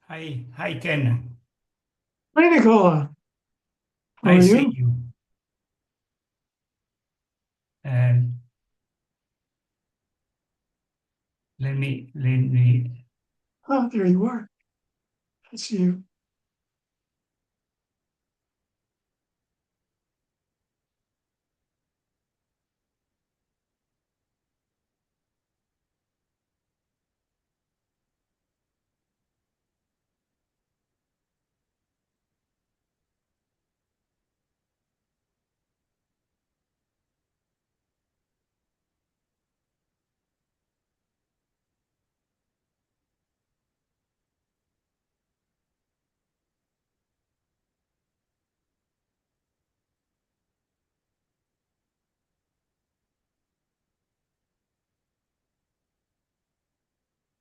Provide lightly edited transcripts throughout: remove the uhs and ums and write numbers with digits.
Hi, Ken. Hi, Nicola. How I are see you? you. And let me. Ah, there you are. I see you.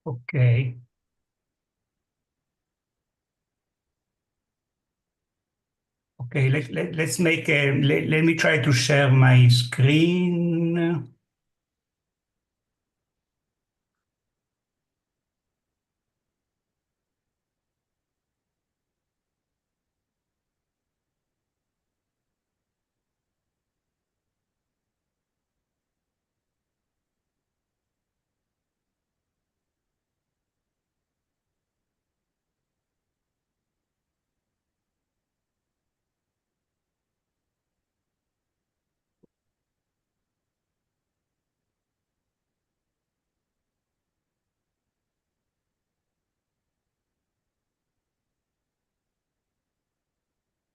Okay. Okay. Let's make a. Let me try to share my screen.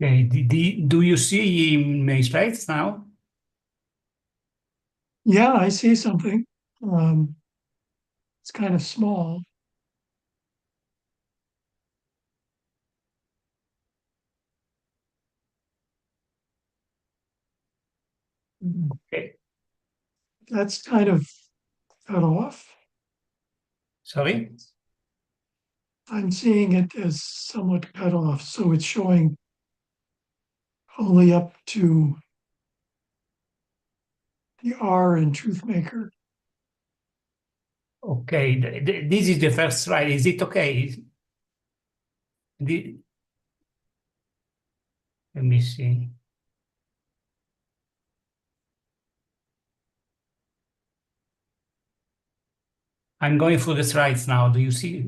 Okay. Do you see my slides now? Yeah, I see something. Um, it's kind of small. Okay. That's kind of cut off. Sorry. I'm seeing it as somewhat cut off, so it's showing only up to the R in Truthmaker. Okay. This is the first slide. Is it okay? The- Let me see. I'm going through the slides now. Do you see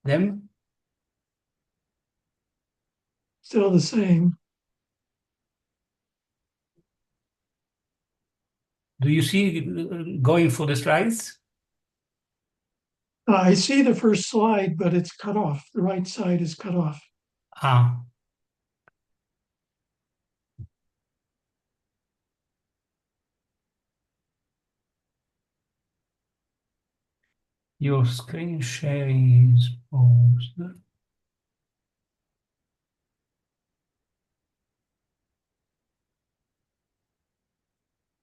them? Still the same. Do you see going through the slides? I see the first slide, but it's cut off. The right side is cut off. Ah. Your screen sharing is paused.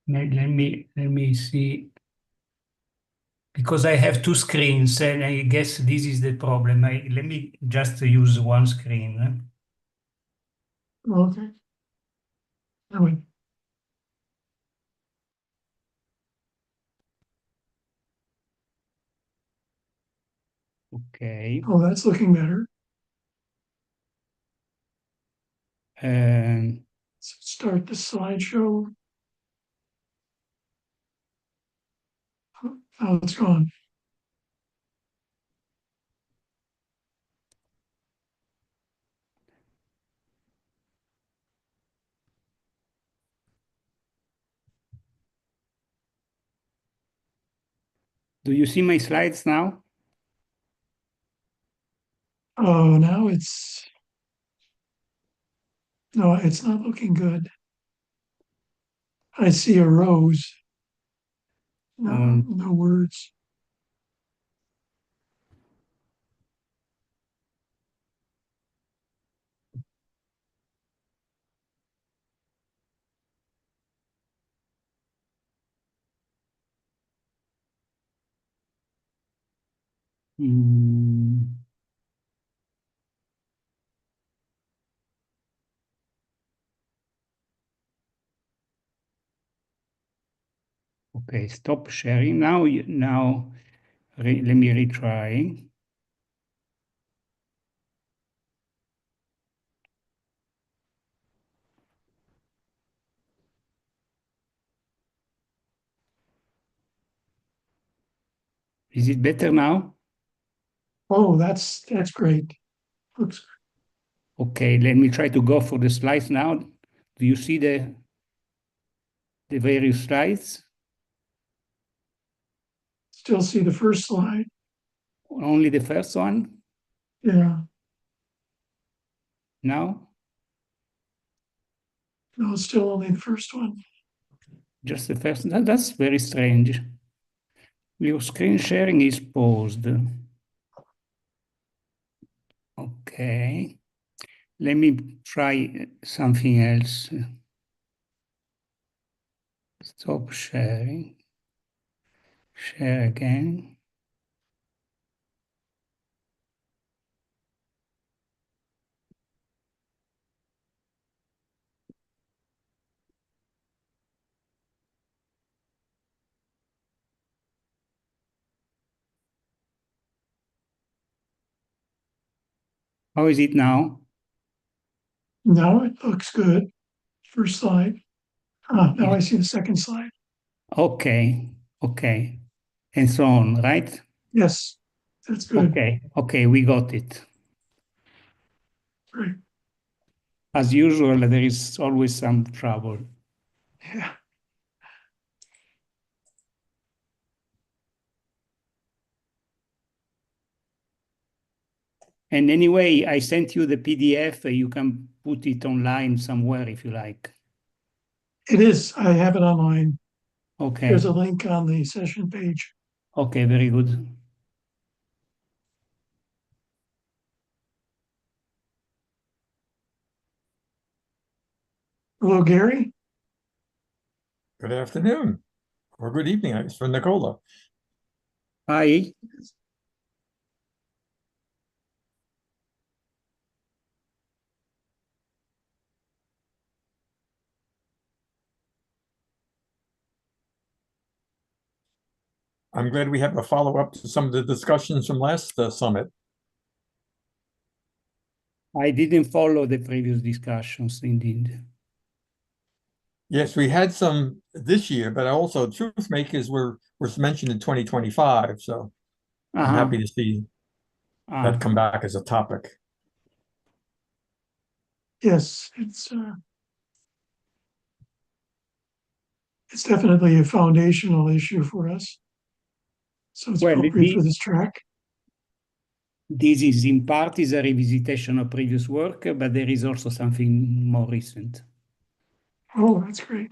Let me see because I have two screens and I guess this is the problem. Let me just use one screen. Okay. That would, Okay. oh, that's looking better. Um, So start the slideshow. Oh, it's gone. do you see my slides now? Oh, now it's no, it's not looking good. I see a rose. No, Um, no words. mm, okay, stop sharing now. Let me retry. Is it better now? Oh, that's great. Looks Okay, let me try to go for the slides now. Do you see the various slides? still see the first slide. Only the first one Yeah, now? no, still only the first one. Just the first? That's very strange. Your screen sharing is paused. Okay. Let me try something else. Stop sharing. Share again. How is it now? Now it looks good. First slide. Ah, now Yeah. I see the second slide. Okay. Okay. And so on, right? Yes, that's good. Okay. Okay, we got it. Great. As usual, there is always some trouble. Yeah. And anyway, I sent you the PDF. You can put it online somewhere if you like. It is. I have it online. There's Okay. a link on the session page. Okay, very good. Hello, Gary. Good afternoon or good evening. It's for Nicola. Hi. I'm glad we have a follow-up to some of the discussions from last summit. I didn't follow the previous discussions, indeed. Yes, we had some this year, but also truth makers were mentioned in 2025. So I'm Uh-huh. happy to see that Ah, come back as a topic. Yes, it's definitely a foundational issue for us. So it's well, appropriate for this track. this is in part is a revisitation of previous work, but there is also something more recent. Oh, that's great.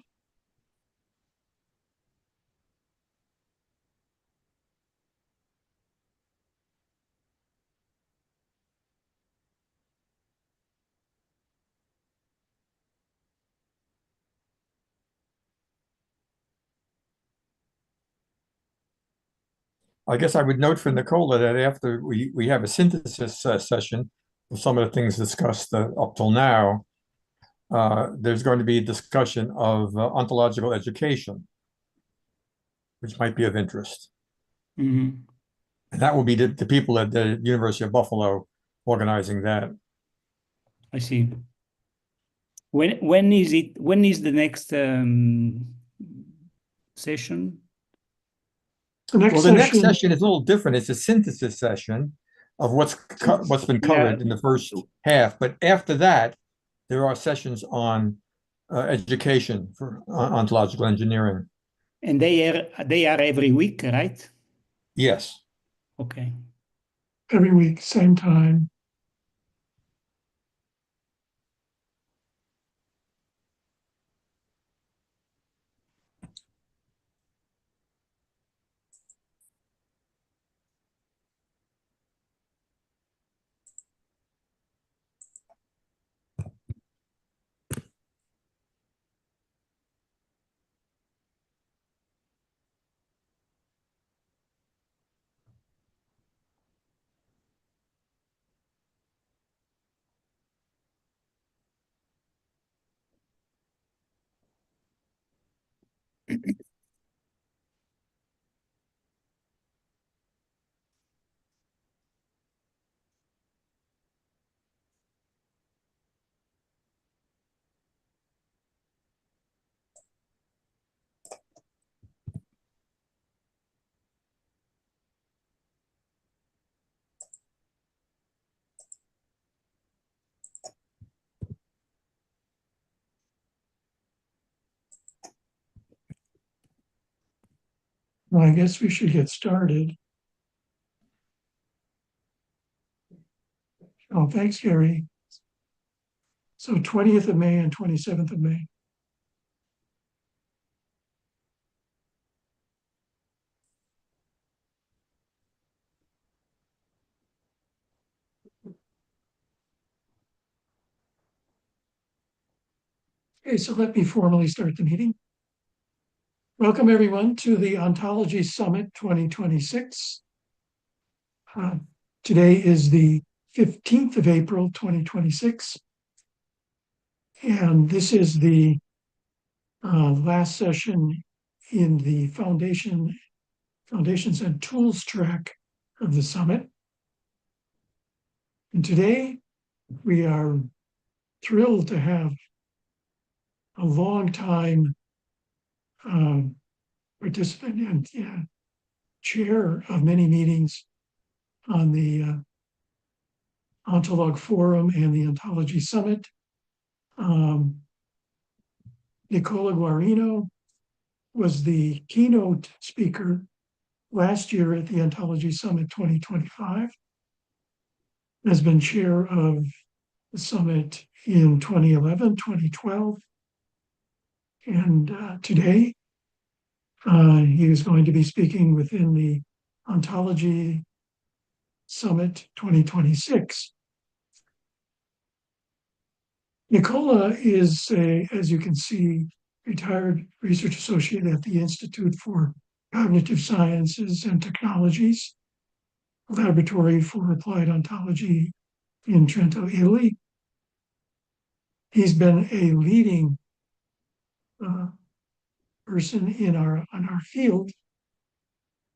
I guess I would note for Nicola that after we have a synthesis session of some of the things discussed up till now, there's going to be a discussion of ontological education, which might be of interest. Mhm. And that will be the people at the University of Buffalo organizing that. I see. When is it? When is the next session? The next Well, the next session, session is a little different. It's a synthesis session of what's been Yeah, covered in the first half. But after that, there are sessions on education for ontological engineering. and they are every week, right? Yes. Okay. every week, same time. Well, I guess we should get started. Oh, thanks, Gary. So 20th of May and 27th of May. Okay, so let me formally start the meeting. Welcome, everyone, to the Ontology Summit 2026. Today is the 15th of April, 2026. And this is the last session in the Foundations and Tools track of the summit. And today we are thrilled to have a long-time participant and chair of many meetings on the Ontolog Forum and the Ontology Summit, Nicola Guarino was the keynote speaker last year at the Ontology Summit 2025, has been chair of the summit in 2011, 2012, and today he is going to be speaking within the Ontology Summit 2026. Nicola is, as you can see, retired research associate at the Institute for Cognitive Sciences and Technologies, Laboratory for Applied Ontology in Trento, Italy. He's been a leading person in our field.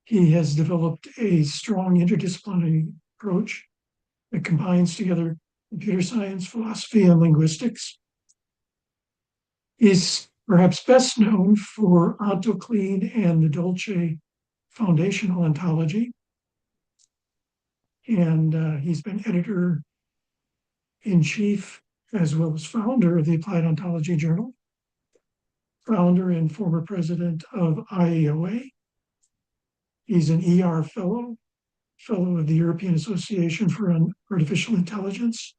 He has developed a strong interdisciplinary approach that combines together computer science, philosophy, and linguistics. He's perhaps best known for OntoClean and the Dolce foundational ontology. And he's been editor-in-chief as well as founder of the Applied Ontology Journal, founder and former president of IAOA. He's an ER fellow of the European Association for Artificial Intelligence,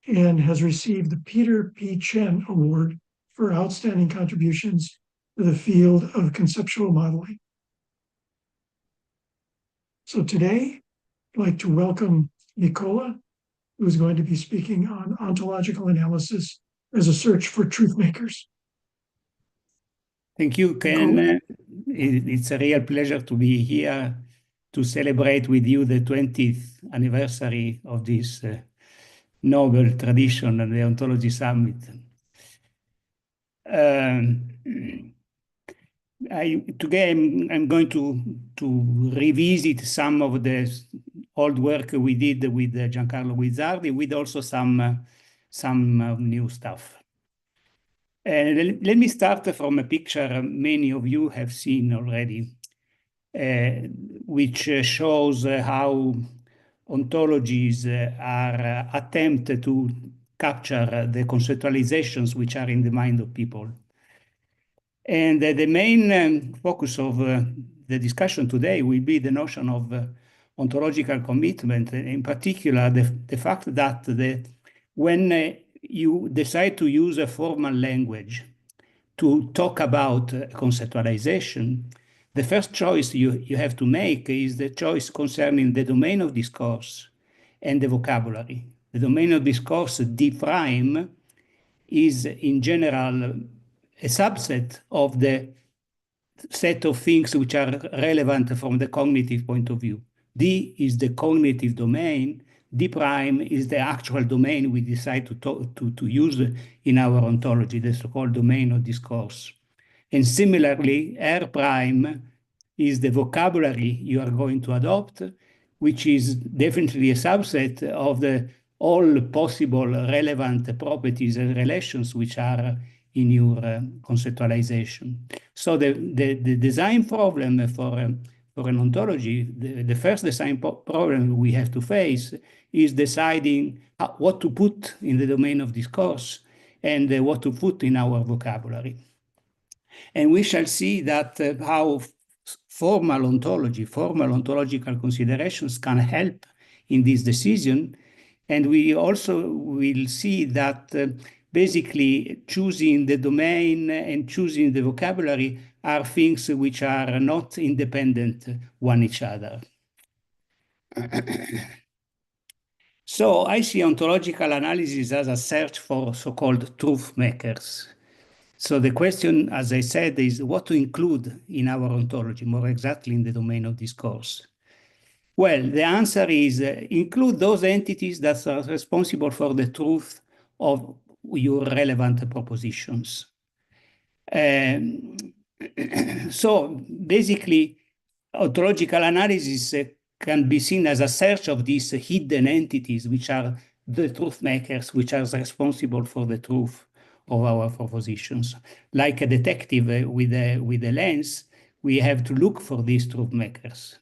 and has received the Peter P. Chen Award for outstanding contributions to the field of conceptual modeling. So today, I'd like to welcome Nicola, who is going to be speaking on ontological analysis as a search for truth makers. Thank you, Ken. It's a real pleasure to be here to celebrate with you the 20th anniversary of this noble tradition at the Ontology Summit. Today I'm going to revisit some of the old work we did with Giancarlo Guizzardi, with also some new stuff. Let me start from a picture many of you have seen already, which shows how ontologies are attempted to capture the conceptualizations which are in the mind of people. And the main focus of the discussion today will be the notion of ontological commitment, in particular the fact that when you decide to use a formal language to talk about conceptualization, the first choice you have to make is the choice concerning the domain of discourse and the vocabulary. The domain of discourse, D prime, is in general a subset of the set of things which are relevant from the cognitive point of view. D is the cognitive domain. D prime is the actual domain we decide to use in our ontology, the so-called domain of discourse. And similarly, R prime is the vocabulary you are going to adopt, which is definitely a subset of all possible relevant properties and relations which are in your conceptualization. So the design problem for an ontology, the first design problem we have to face is deciding what to put in the domain of discourse and what to put in our vocabulary. And we shall see that how formal ontology, formal ontological considerations can help in this decision. And we also will see that basically choosing the domain and choosing the vocabulary are things which are not independent one each other. So I see ontological analysis as a search for so-called truth makers. So the question, as I said, is what to include in our ontology, more exactly in the domain of discourse. Well, the answer is include those entities that are responsible for the truth of your relevant propositions. So basically, ontological analysis can be seen as a search of these hidden entities, which are the truth makers, which are responsible for the truth of our propositions. Like a detective with a lens, we have to look for these truth makers.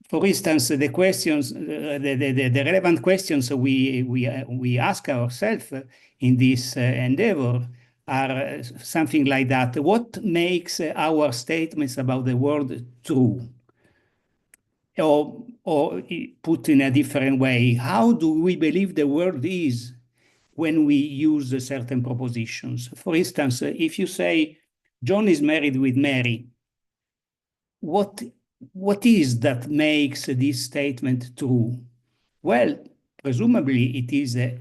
For instance, the questions, the relevant questions we ask ourselves in this endeavor are something like that. What makes our statements about the world true? Or put in a different way, how do we believe the world is when we use certain propositions? For instance, if you say John is married with Mary, what is that makes this statement true? Well, presumably it is an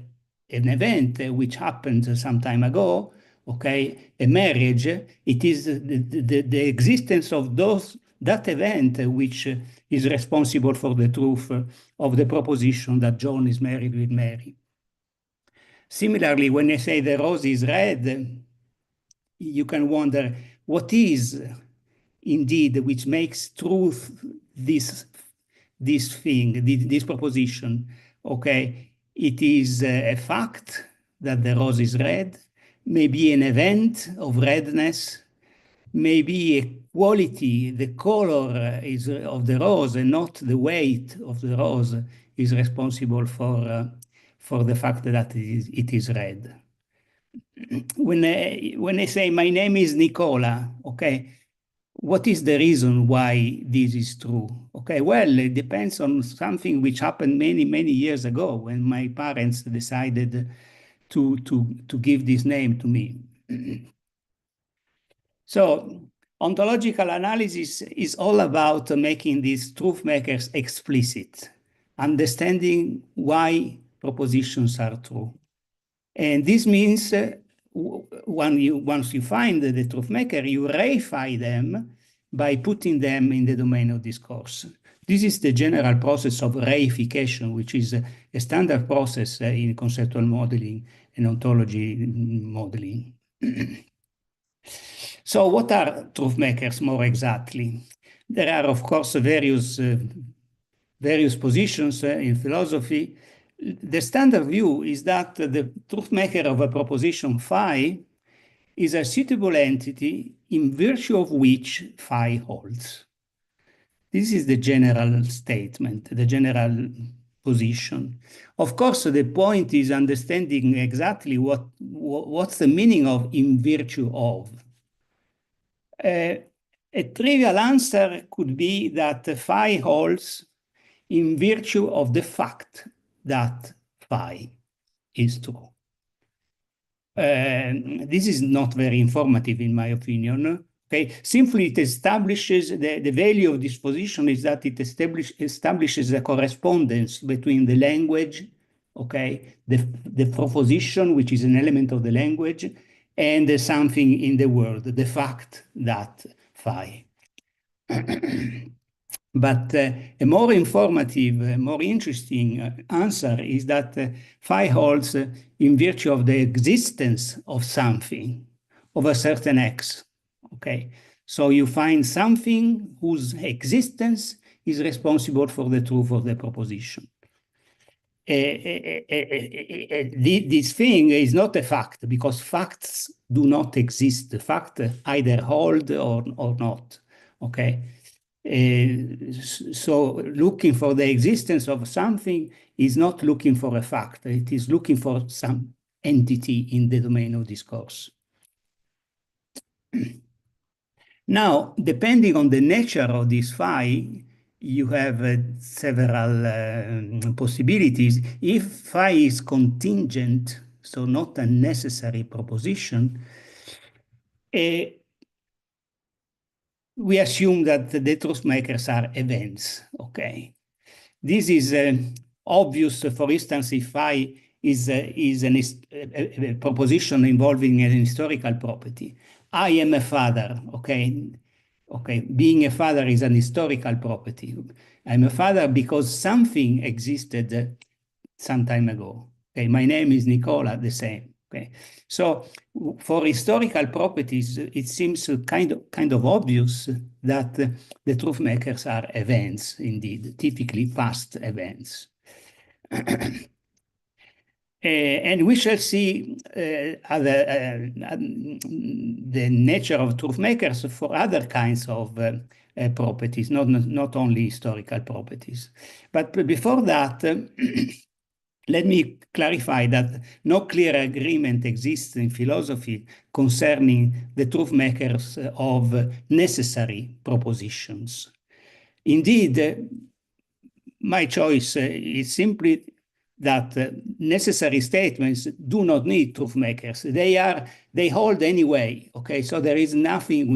event which happened some time ago, okay? A marriage, it is the existence of that event which is responsible for the truth of the proposition that John is married with Mary. Similarly, when I say the rose is red, you can wonder what is indeed which makes truth this thing, this proposition. Okay, it is a fact that the rose is red, maybe an event of redness, maybe a quality, the color is of the rose and not the weight of the rose is responsible for the fact that it is red. When I say my name is Nicola, okay, what is the reason why this is true? Okay, well, it depends on something which happened many, many years ago when my parents decided to give this name to me. So ontological analysis is all about making these truth makers explicit, understanding why propositions are true. And this means once you find the truth maker, you reify them by putting them in the domain of discourse. This is the general process of reification, which is a standard process in conceptual modeling and ontology modeling. So what are truth makers more exactly? There are, of course, various positions in philosophy. The standard view is that the truth maker of a proposition phi is a suitable entity in virtue of which phi holds. This is the general statement, the general position. Of course, the point is understanding exactly what's the meaning of in virtue of. A trivial answer could be that phi holds in virtue of the fact that phi is true. This is not very informative, in my opinion. Okay, simply it establishes the value of this position is that it establishes a correspondence between the language, okay, the proposition, which is an element of the language, and something in the world, the fact that phi. But a more informative, more interesting answer is that phi holds in virtue of the existence of something, of a certain X. Okay, so you find something whose existence is responsible for the truth of the proposition. This thing is not a fact because facts do not exist. The fact either hold or not. Okay. So looking for the existence of something is not looking for a fact. It is looking for some entity in the domain of discourse. Now, depending on the nature of this phi, you have several possibilities. If phi is contingent, so not a necessary proposition, we assume that the truth makers are events, okay? This is obvious, for instance, if phi is a proposition involving an historical property. I am a father, okay? Okay, being a father is an historical property. I'm a father because something existed some time ago. Okay, my name is Nicola, the same. Okay, so for historical properties, it seems kind of obvious that the truth makers are events, indeed, typically past events. And we shall see the nature of truth makers for other kinds of properties, not only historical properties. But before that, let me clarify that no clear agreement exists in philosophy concerning the truth makers of necessary propositions. Indeed, my choice is simply that necessary statements do not need truth makers. They hold anyway. Okay, so there is nothing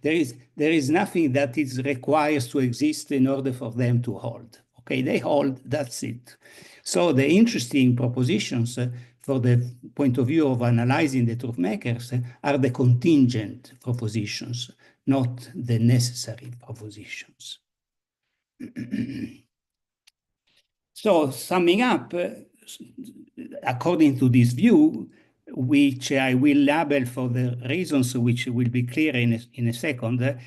nothing that is requires to exist in order for them to hold. Okay, they hold. That's it. So the interesting propositions for the point of view of analyzing the truth makers are the contingent propositions, not the necessary propositions. So summing up, according to this view, which I will label for the reasons which will be clear in a second,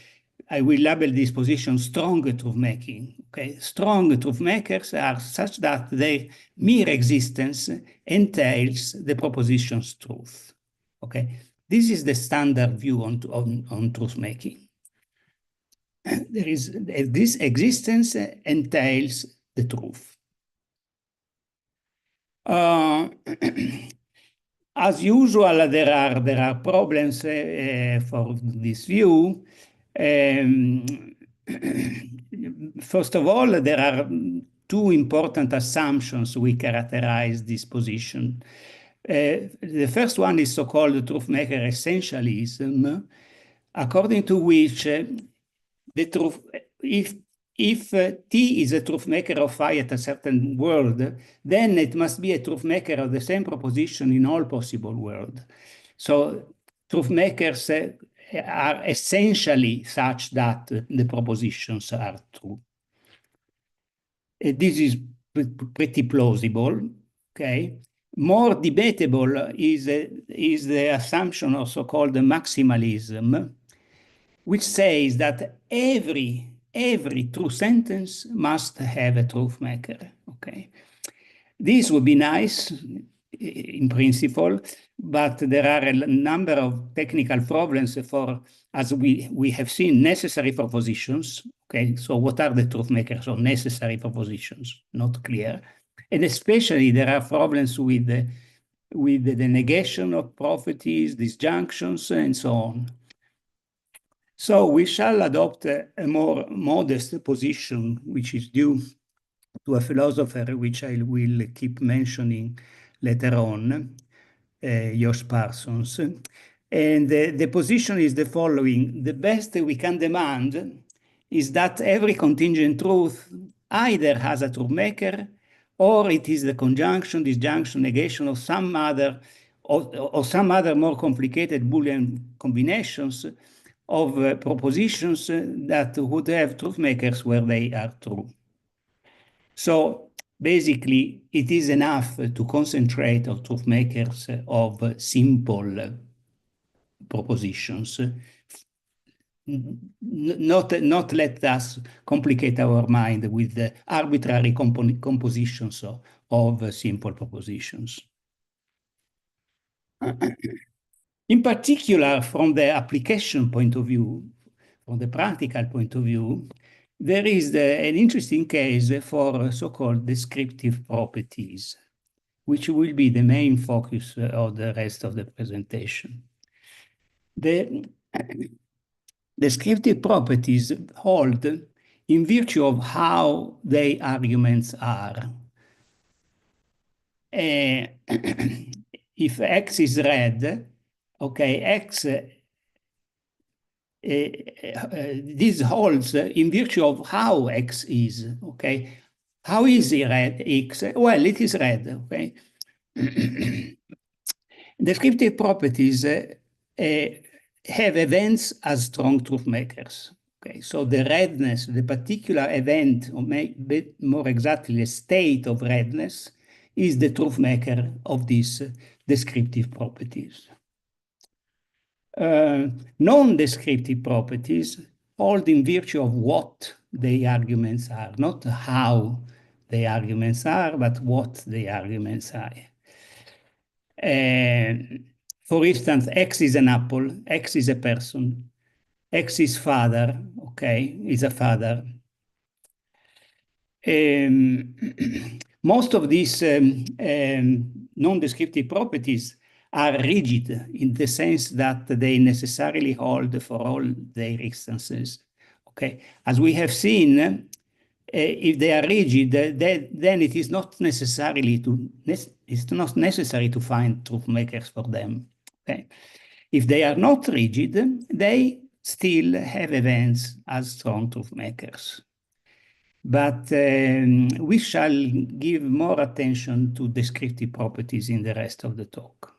I will label this position strong truth making. Okay, strong truth makers are such that their mere existence entails the proposition's truth. Okay, this is the standard view on truth making. There is this existence entails the truth. As usual, there are problems for this view. First of all, there are two important assumptions we characterize this position. The first one is so-called truth maker essentialism, according to which the truth, if T is a truth maker of phi at a certain world, then it must be a truth maker of the same proposition in all possible worlds. So truth makers are essentially such that the propositions are true. This is pretty plausible, okay? More debatable is the assumption of so-called maximalism, which says that every true sentence must have a truth maker, okay? This would be nice in principle, but there are a number of technical problems for, as we have seen, necessary propositions, okay? So what are the truth makers of necessary propositions? Not clear. And especially there are problems with the negation of properties, disjunctions, and so on. So we shall adopt a more modest position, which is due to a philosopher which I will keep mentioning later on, Josh Parsons. And the position is the following: the best we can demand is that every contingent truth either has a truth maker, or it is the conjunction, disjunction, negation of some other or some other more complicated Boolean combinations of propositions that would have truth makers where they are true. So basically, it is enough to concentrate on truth makers of simple propositions. Not let us complicate our mind with the arbitrary compositions of simple propositions. In particular, from the application point of view, from the practical point of view, there is an interesting case for so-called descriptive properties, which will be the main focus of the rest of the presentation. The descriptive properties hold in virtue of how their arguments are. If X is red, okay, X, this holds in virtue of how X is, okay? How is it red, X? Well, it is red, okay? Descriptive properties have events as strong truth makers. Okay, so the redness, the particular event, or more exactly, the state of redness, is the truth maker of these descriptive properties. Non-descriptive properties hold in virtue of what the arguments are, not how the arguments are, but what the arguments are. For instance, X is an apple, X is a person, X is father, okay, is a father. Most of these non-descriptive properties are rigid in the sense that they necessarily hold for all their instances. Okay, as we have seen, if they are rigid, then it is not necessary to find truth makers for them. Okay, if they are not rigid, they still have events as strong truth makers. But we shall give more attention to descriptive properties in the rest of the talk.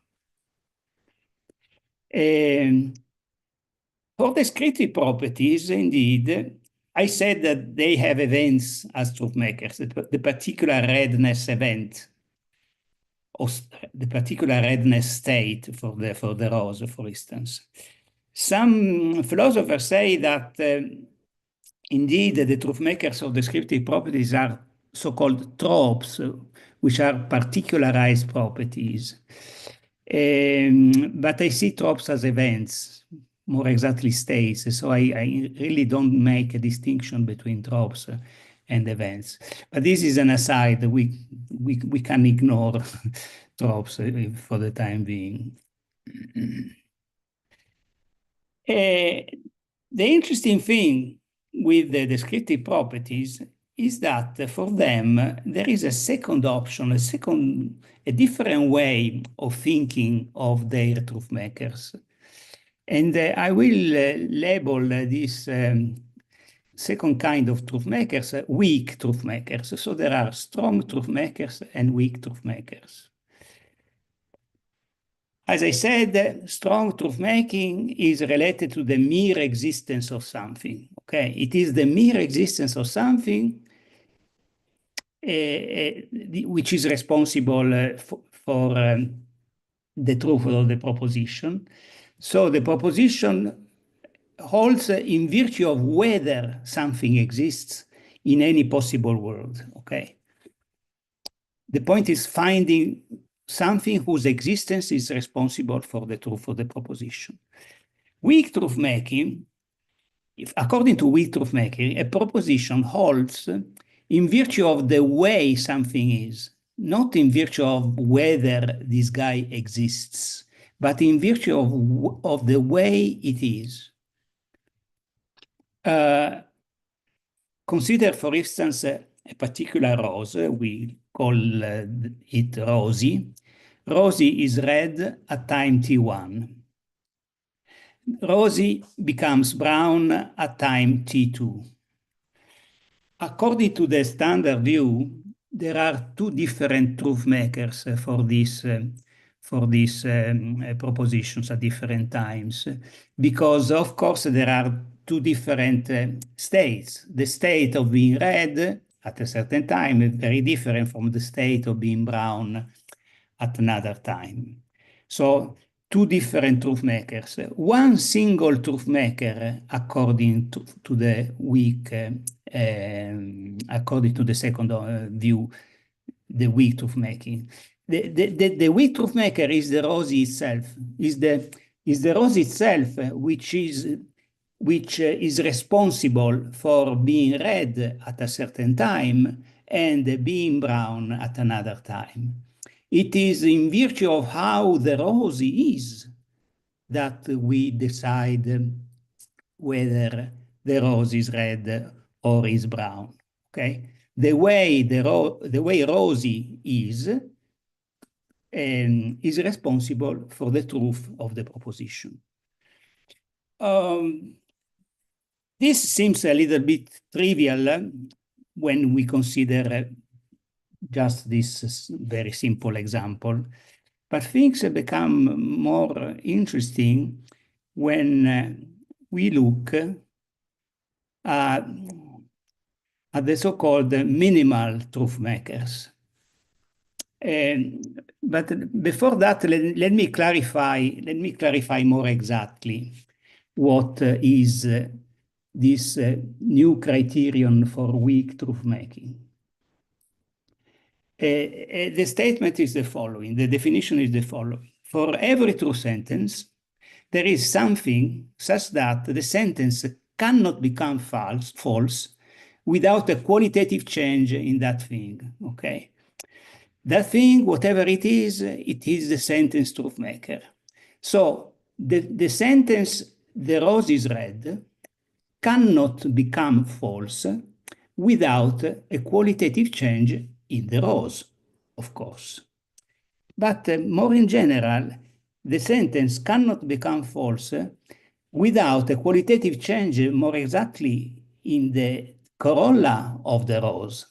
For descriptive properties, indeed, I said that they have events as truth makers, the particular redness event, or the particular redness state for the rose, for instance. Some philosophers say that indeed, the truth makers of descriptive properties are so-called tropes, which are particularized properties. But I see tropes as events, more exactly states. So I really don't make a distinction between tropes and events. But this is an aside. We can ignore tropes for the time being. The interesting thing with the descriptive properties is that for them, there is a second option, a different way of thinking of their truth makers. And I will label this second kind of truth makers weak truth makers. So there are strong truth makers and weak truth makers. As I said, strong truth making is related to the mere existence of something. Okay, it is the mere existence of something which is responsible for the truth of the proposition. So the proposition holds in virtue of whether something exists in any possible world. Okay, the point is finding something whose existence is responsible for the truth of the proposition. Weak truth making, according to weak truth making, a proposition holds in virtue of the way something is, not in virtue of whether this guy exists, but in virtue of the way it is. Consider, for instance, a particular rose. We call it Rosie. Rosie is red at time t1. Rosie becomes brown at time t2. According to the standard view, there are two different truth makers for these propositions at different times, because of course there are two different states. The state of being red at a certain time is very different from the state of being brown at another time. So two different truth makers. One single truth maker, according to the weak, according to the second view, the weak truth making. The weak truth maker is the rose itself. Is the rose itself, which is responsible for being red at a certain time and being brown at another time. It is in virtue of how the rose is that we decide whether the rose is red or is brown. Okay, the way rosy is responsible for the truth of the proposition. This seems a little bit trivial when we consider just this very simple example, but things become more interesting when we look at the so-called minimal truth makers. But before that, let me clarify more exactly what is this new criterion for weak truth making. The statement is the following, the definition is the following. For every true sentence, there is something such that the sentence cannot become false without a qualitative change in that thing, okay? That thing, whatever it is the sentence truth maker. So the sentence, the rose is red, cannot become false without a qualitative change in the rose, of course. But more in general, the sentence cannot become false without a qualitative change, more exactly in the corolla of the rose.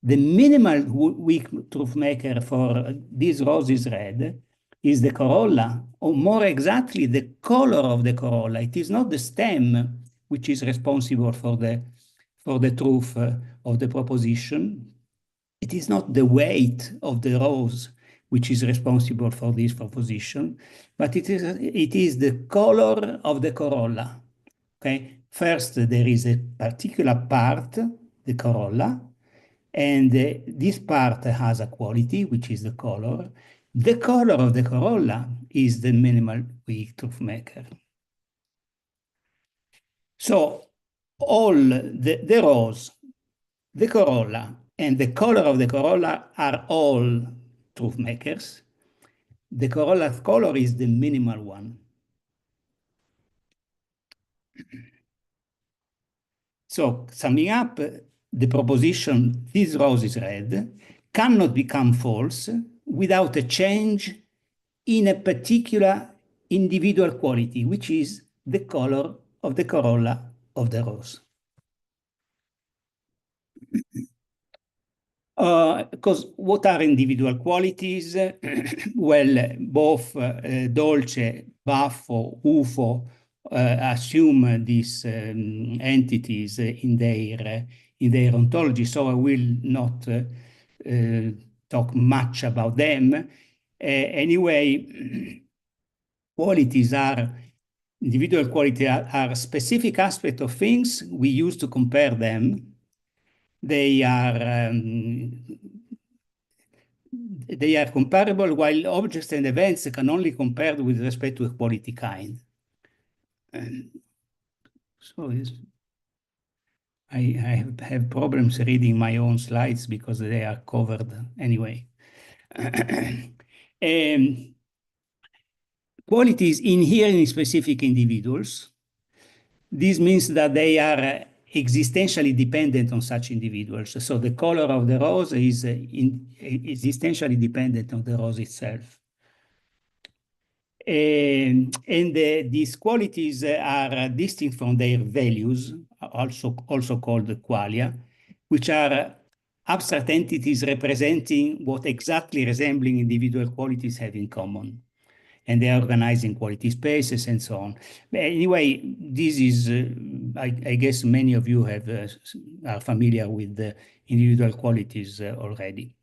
The minimal weak truth maker for this rose is red is the corolla, or more exactly the color of the corolla. It is not the stem which is responsible for the truth of the proposition. It is not the weight of the rose which is responsible for this proposition, but it is the color of the corolla. Okay, first there is a particular part, the corolla, and this part has a quality, which is the color. The color of the corolla is the minimal weak truth maker. So all the rose, the corolla, and the color of the corolla are all truth makers. The corolla color is the minimal one. So summing up, the proposition, this rose is red, cannot become false without a change in a particular individual quality, which is the color of the corolla of the rose. Because what are individual qualities? Well, both Dolce, Baffo, UFO assume these entities in their ontology, so I will not talk much about them. Anyway, qualities are individual quality are specific aspects of things we use to compare them. They are comparable, while objects and events can only compare with respect to a quality kind. So I have problems reading my own slides because they are covered anyway. Qualities inherent in specific individuals. This means that they are existentially dependent on such individuals. So the color of the rose is existentially dependent on the rose itself. And these qualities are distinct from their values, also called qualia, which are abstract entities representing what exactly resembling individual qualities have in common. And they are organized in quality spaces and so on. But anyway, this is, I guess many of you are familiar with the individual qualities already.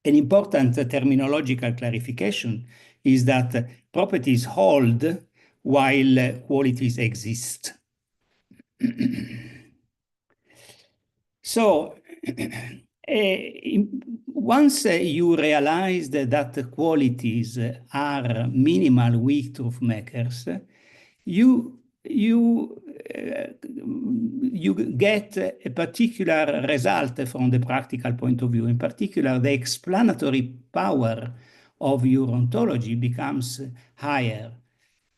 An important terminological clarification is that properties hold while qualities exist. So, once you realize that qualities are minimal weak truth makers, you get a particular result from the practical point of view. In particular, the explanatory power of your ontology becomes higher.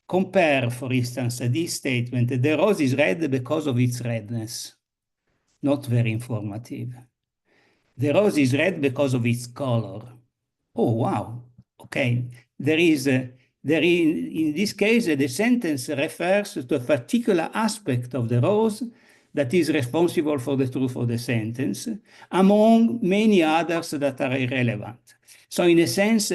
compare, for instance, this statement, the rose is red because of its redness. Not very informative. The rose is red because of its color. Oh, wow. Okay. In this case, the sentence refers to a particular aspect of the rose that is responsible for the truth of the sentence, among many others that are irrelevant. So in a sense,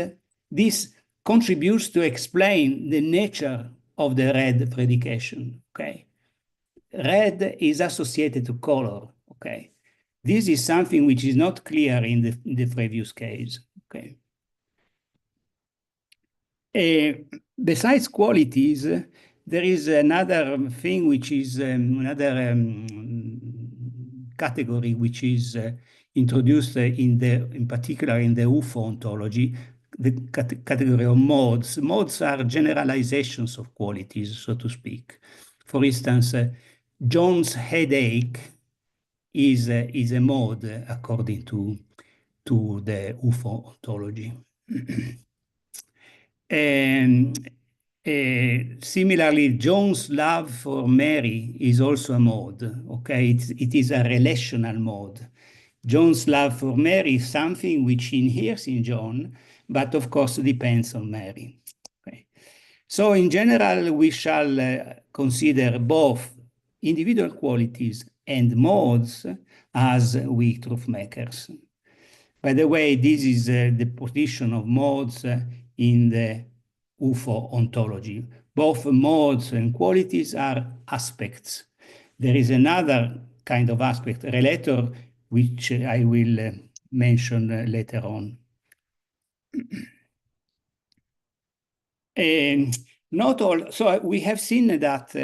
this contributes to explain the nature of the red predication, okay? Red is associated to color, okay? This is something which is not clear in the previous case, okay? Besides qualities, there is another thing which is another category which is introduced in particular in the UFO ontology, the category of modes. Modes are generalizations of qualities, so to speak. For instance, John's headache is a mode according to the UFO ontology. And similarly, John's love for Mary is also a mode, okay? It is a relational mode. John's love for Mary is something which inheres in John, but of course depends on Mary. Okay. So in general, we shall consider both individual qualities and modes as weak truth makers. By the way, this is the position of modes in the UFO ontology. Both modes and qualities are aspects. There is another kind of aspect, relator, which I will mention later on. Not all, so we have seen that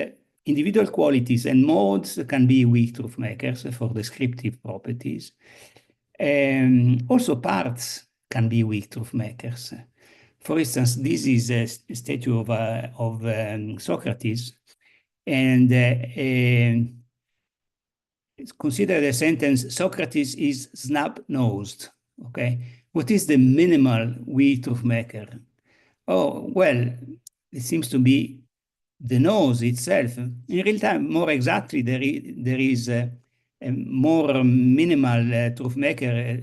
individual qualities and modes can be weak truth makers for descriptive properties. Also parts can be weak truth makers. For instance, this is a statue of Socrates, and consider the sentence, Socrates is snub-nosed, okay? What is the minimal weak truth maker? Oh, well, it seems to be the nose itself. In real time, more exactly, there is a more minimal truth maker,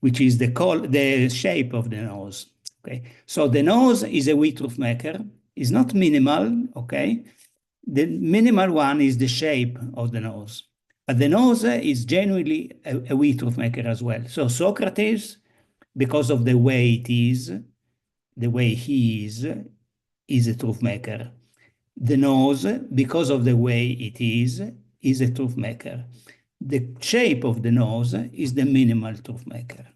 which is the shape of the nose. Okay, so the nose is a weak truth maker. It's not minimal. Okay, the minimal one is the shape of the nose, but the nose is genuinely a weak truth maker as well. So Socrates, because of the way it is, the way he is a truth maker. The nose, because of the way it is a truth maker. The shape of the nose is the minimal truth maker.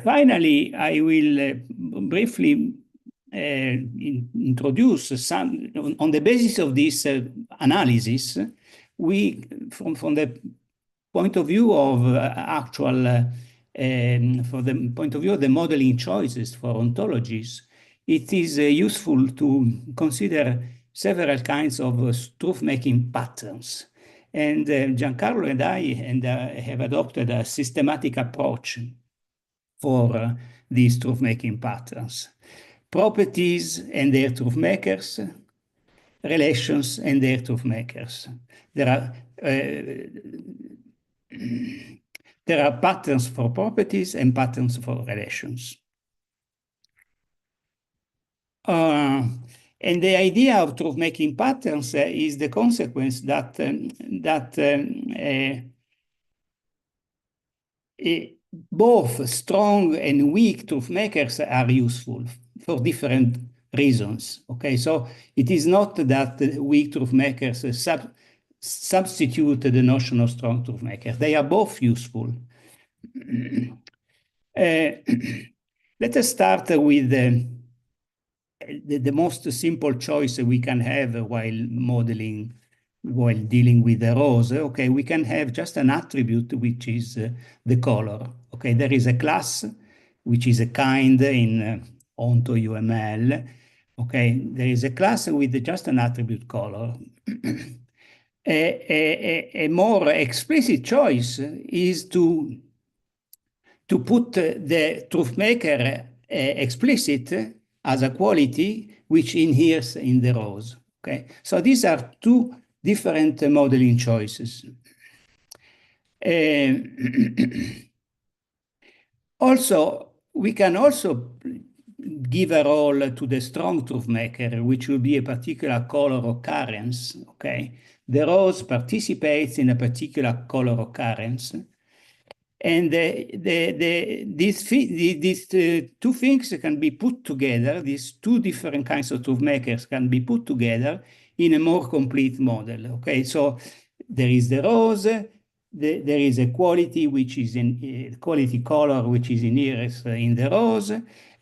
Finally, I will briefly introduce some, on the basis of this analysis, we, from the point of view of actual, for the point of view of the modeling choices for ontologies, it is useful to consider several kinds of truth-making patterns. And Giancarlo and I have adopted a systematic approach for these truth-making patterns. Properties and their truth makers, relations and their truth makers. There are patterns for properties and patterns for relations. And the idea of truth-making patterns is the consequence that both strong and weak truth makers are useful for different reasons. Okay, so it is not that weak truth makers substitute the notion of strong truth maker. They are both useful. Let us start with the most simple choice we can have while modeling, while dealing with the rose. Okay, we can have just an attribute, which is the color. Okay, there is a class, which is a kind in Onto UML. Okay, there is a class with just an attribute color. A more explicit choice is to to put the truth maker explicit as a quality which inheres in the rows. Okay, so these are two different modeling choices. Also, we can also give a role to the strong truth maker, which will be a particular color occurrence. Okay, the rose participates in a particular color occurrence. And these two things can be put together, these two different kinds of truth makers can be put together in a more complete model. Okay, so there is the rose, there is a quality which is in quality color which is inherent in the rose,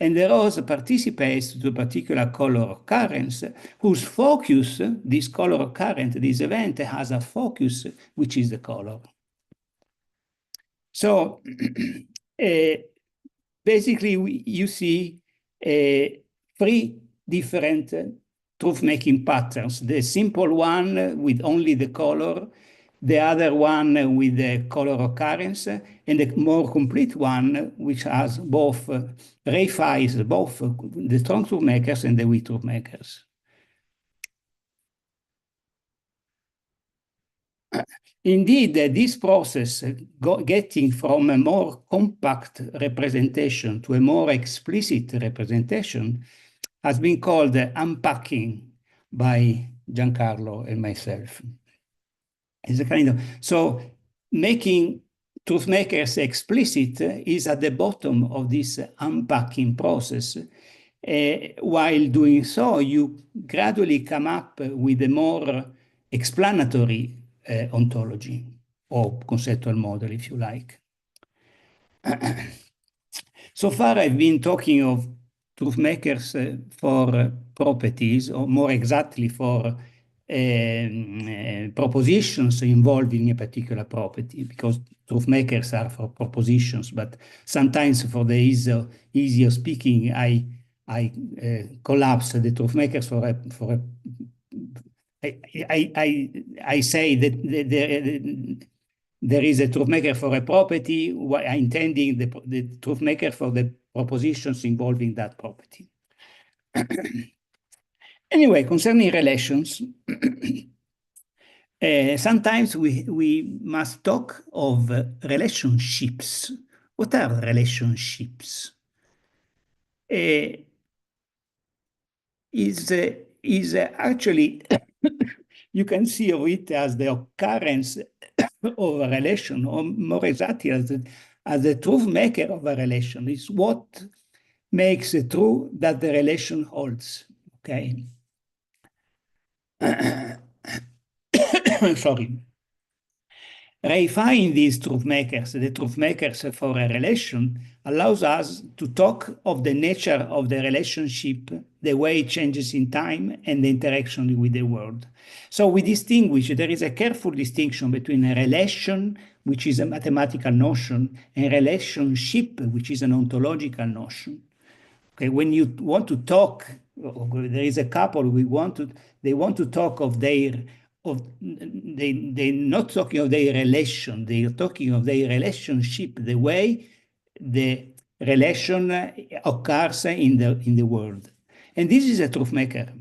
and the rose participates to a particular color occurrence whose focus, this color occurrence, this event has a focus which is the color. So basically, you see three different truth-making patterns. The simple one with only the color, the other one with the color occurrence, and the more complete one which has both, reifies both the strong truth makers and the weak truth makers. Indeed, this process, getting from a more compact representation to a more explicit representation, has been called unpacking by Giancarlo and myself. It's a kind of, so making truth makers explicit is at the bottom of this unpacking process. While doing so, you gradually come up with a more explanatory ontology or conceptual model, if you like. So far, I've been talking of truth makers for properties, or more exactly for propositions involving a particular property, because truth makers are for propositions, but sometimes for the easier speaking, I collapse the truth makers for a I say that there is a truth maker for a property, intending the truth maker for the propositions involving that property. Anyway, concerning relations, sometimes we must talk of relationships. What are relationships? Is actually you can see of it as the occurrence of a relation, or more exactly as the truth maker of a relation. Is what makes it true that the relation holds. Okay. Sorry. Reifying these truth makers, the truth makers for a relation, allows us to talk of the nature of the relationship, the way it changes in time, and the interaction with the world. So we distinguish, there is a careful distinction between a relation, which is a mathematical notion, and relationship, which is an ontological notion. Okay, when you want to talk, there is a couple, they want to talk of they're not talking of their relation, they're talking of their relationship, the way the relation occurs in the world. And this is a truth maker.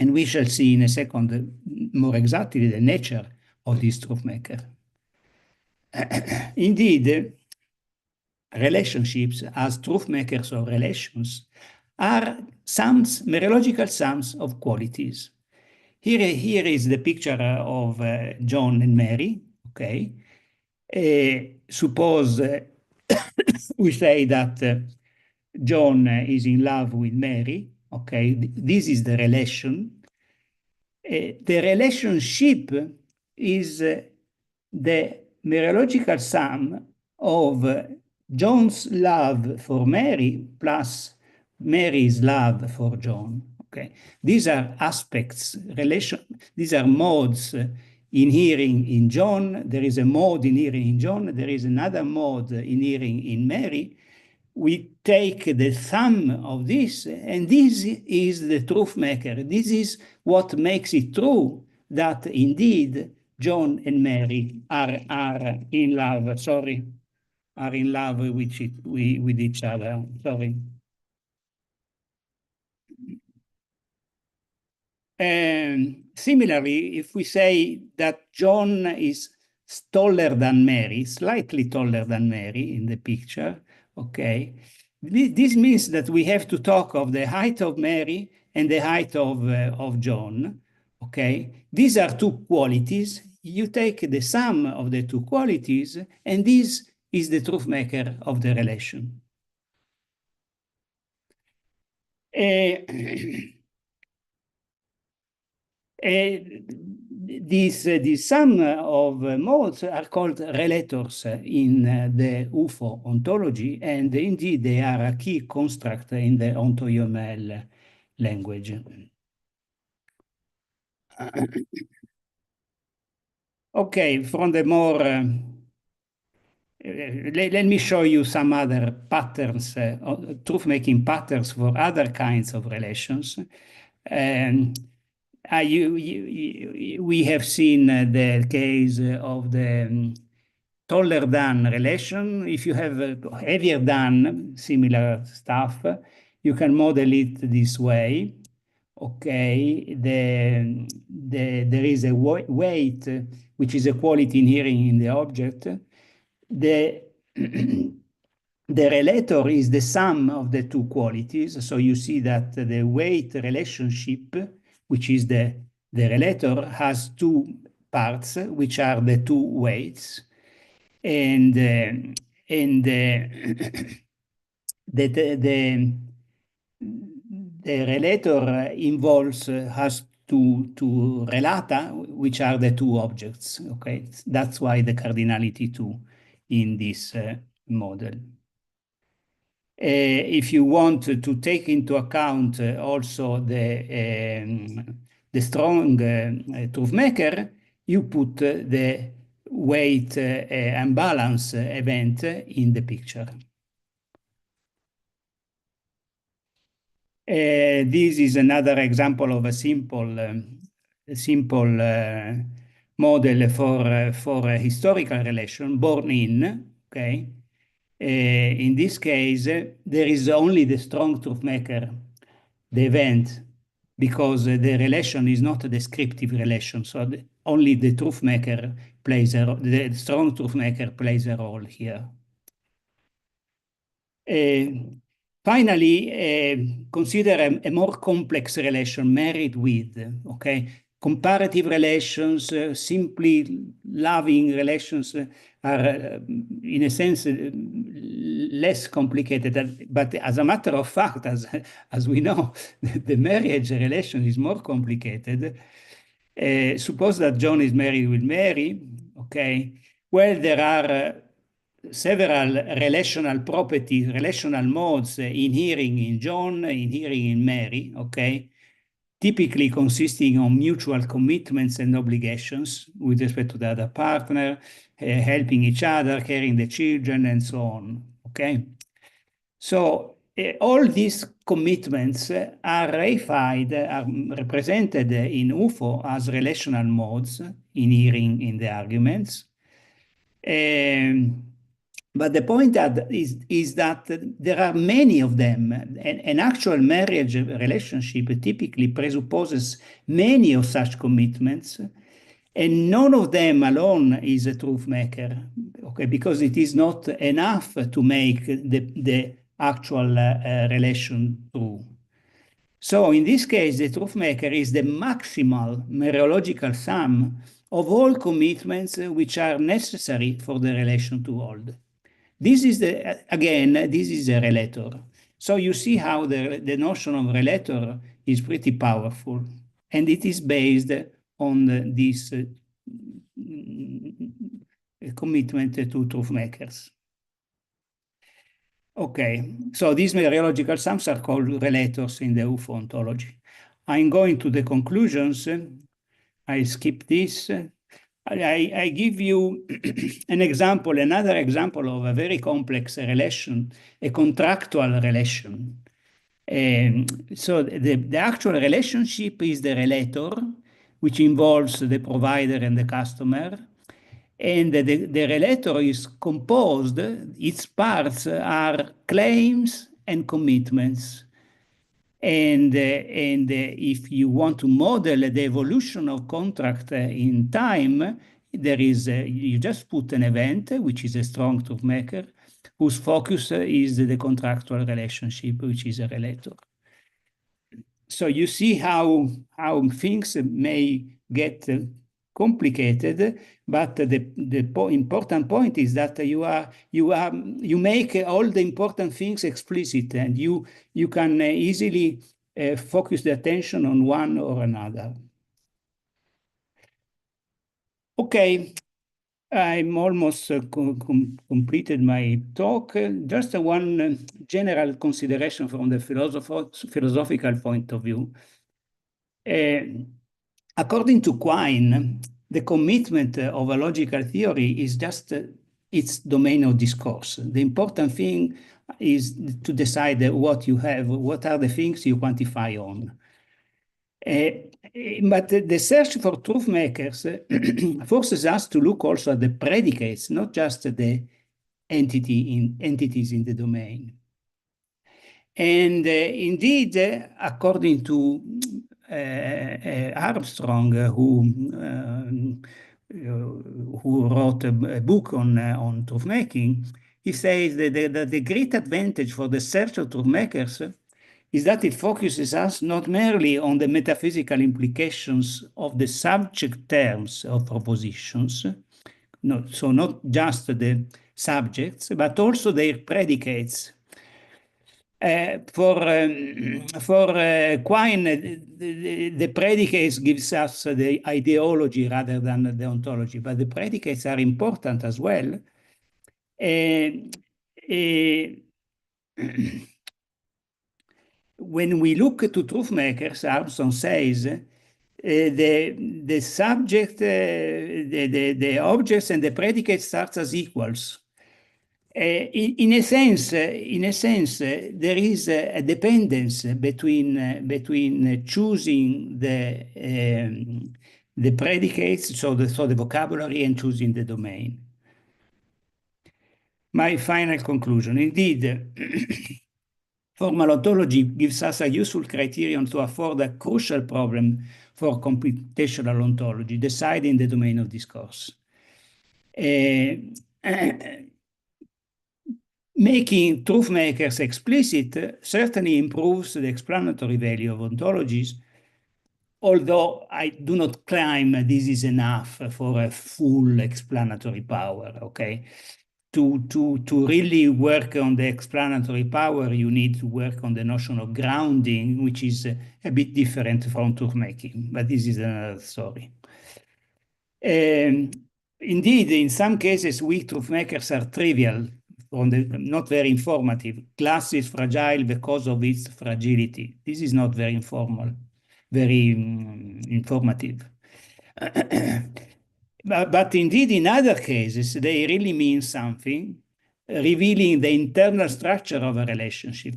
And we shall see in a second more exactly the nature of this truth maker. Indeed, relationships as truth makers of relations are sums, merological sums of qualities. Here is the picture of John and Mary, okay? Suppose we say that John is in love with Mary, okay? This is the relation. The relationship is the merological sum of John's love for Mary plus Mary's love for John. Okay, these are aspects, these are modes inhering in John. There is a mode inhering in John. There is another mode inhering in Mary. We take the sum of this, and this is the truth maker. This is what makes it true that indeed John and Mary are in love. Sorry. are in love with each other. Sorry. Similarly, if we say that John is taller than Mary, slightly taller than Mary in the picture, okay, this means that we have to talk of the height of Mary and the height of John, okay? These are two qualities. You take the sum of the two qualities, and this is the truth maker of the relation. This sum of modes are called relators in the UFO ontology, and indeed they are a key construct in the OntoUML language. Okay, from the more, let me show you some other patterns, truth-making patterns for other kinds of relations. We have seen the case of the taller than relation. If you have heavier than similar stuff, you can model it this way. Okay, there is a weight, which is a quality inherent in the object. The the relator is the sum of the two qualities. So you see that the weight relationship, which is the relator, has two parts, which are the two weights. And the relator involves has two relata, which are the two objects. Okay, that's why the cardinality 2 in this model. If you want to take into account also the strong truth maker, you put the weight and balance event in the picture. This is another example of a simple model for a historical relation born in, okay? In this case, there is only the strong truth maker, the event, because the relation is not a descriptive relation. So only the truth maker plays the strong truth maker plays a role here. Finally, consider a more complex relation, married with, okay? Comparative relations, simply loving relations are, in a sense, less complicated. But as a matter of fact, as we know, the marriage relation is more complicated. Suppose that John is married with Mary, okay? Well, there are several relational properties, relational modes inhering in John, inhering in Mary, okay? Typically consisting of mutual commitments and obligations with respect to the other partner, helping each other, caring the children, and so on, okay? So all these commitments are reified, are represented in UFO as relational modes inhering in the arguments. But the point is that there are many of them. An actual marriage relationship typically presupposes many of such commitments, and none of them alone is a truth maker, okay? Because it is not enough to make the actual relation true. So in this case, the truth maker is the maximal mereological sum of all commitments which are necessary for the relation to hold. This is this is a relator. So you see how the notion of relator is pretty powerful, and it is based on this commitment to truth makers. Okay, so these mereological sums are called relators in the UFO ontology. I'm going to the conclusions. I skip this. I give you an example, another example of a very complex relation, a contractual relation. So the actual relationship is the relator, which involves the provider and the customer. And the relator is composed, its parts are claims and commitments. And if you want to model the evolution of contract in time, there is you just put an event, which is a strong truth maker, whose focus is the contractual relationship, which is a relator. So you see how things may get complicated, but the important point is that you make all the important things explicit, and you can easily focus the attention on one or another. Okay, I'm almost completed my talk. Just one general consideration from the philosophical point of view. According to Quine, the commitment of a logical theory is just its domain of discourse. The important thing is to decide what you have, what are the things you quantify on. But the search for truth makers forces us to look also at the predicates, not just the entities in the domain. And indeed, according to Armstrong, who wrote a book on truth making, he says that the great advantage for the search of truth makers is that it focuses us not merely on the metaphysical implications of the subject terms of propositions, so not just the subjects, but also their predicates. For Quine, the predicates gives us the ideology rather than the ontology, but the predicates are important as well. When we look to truth makers, Armstrong says, the subject, the objects and the predicates start as equals. In a sense, there is a dependence between choosing the predicates, so the vocabulary, and choosing the domain. My final conclusion, indeed, formal ontology gives us a useful criterion to afford a crucial problem for computational ontology, deciding the domain of discourse. Making truth makers explicit certainly improves the explanatory value of ontologies, although I do not claim this is enough for a full explanatory power, okay? To really work on the explanatory power, you need to work on the notion of grounding, which is a bit different from truth making, but this is another story. Indeed, in some cases, weak truth makers are trivial, not very informative. Glass is fragile because of its fragility. This is not very very informative. But indeed, in other cases, they really mean something, revealing the internal structure of a relationship.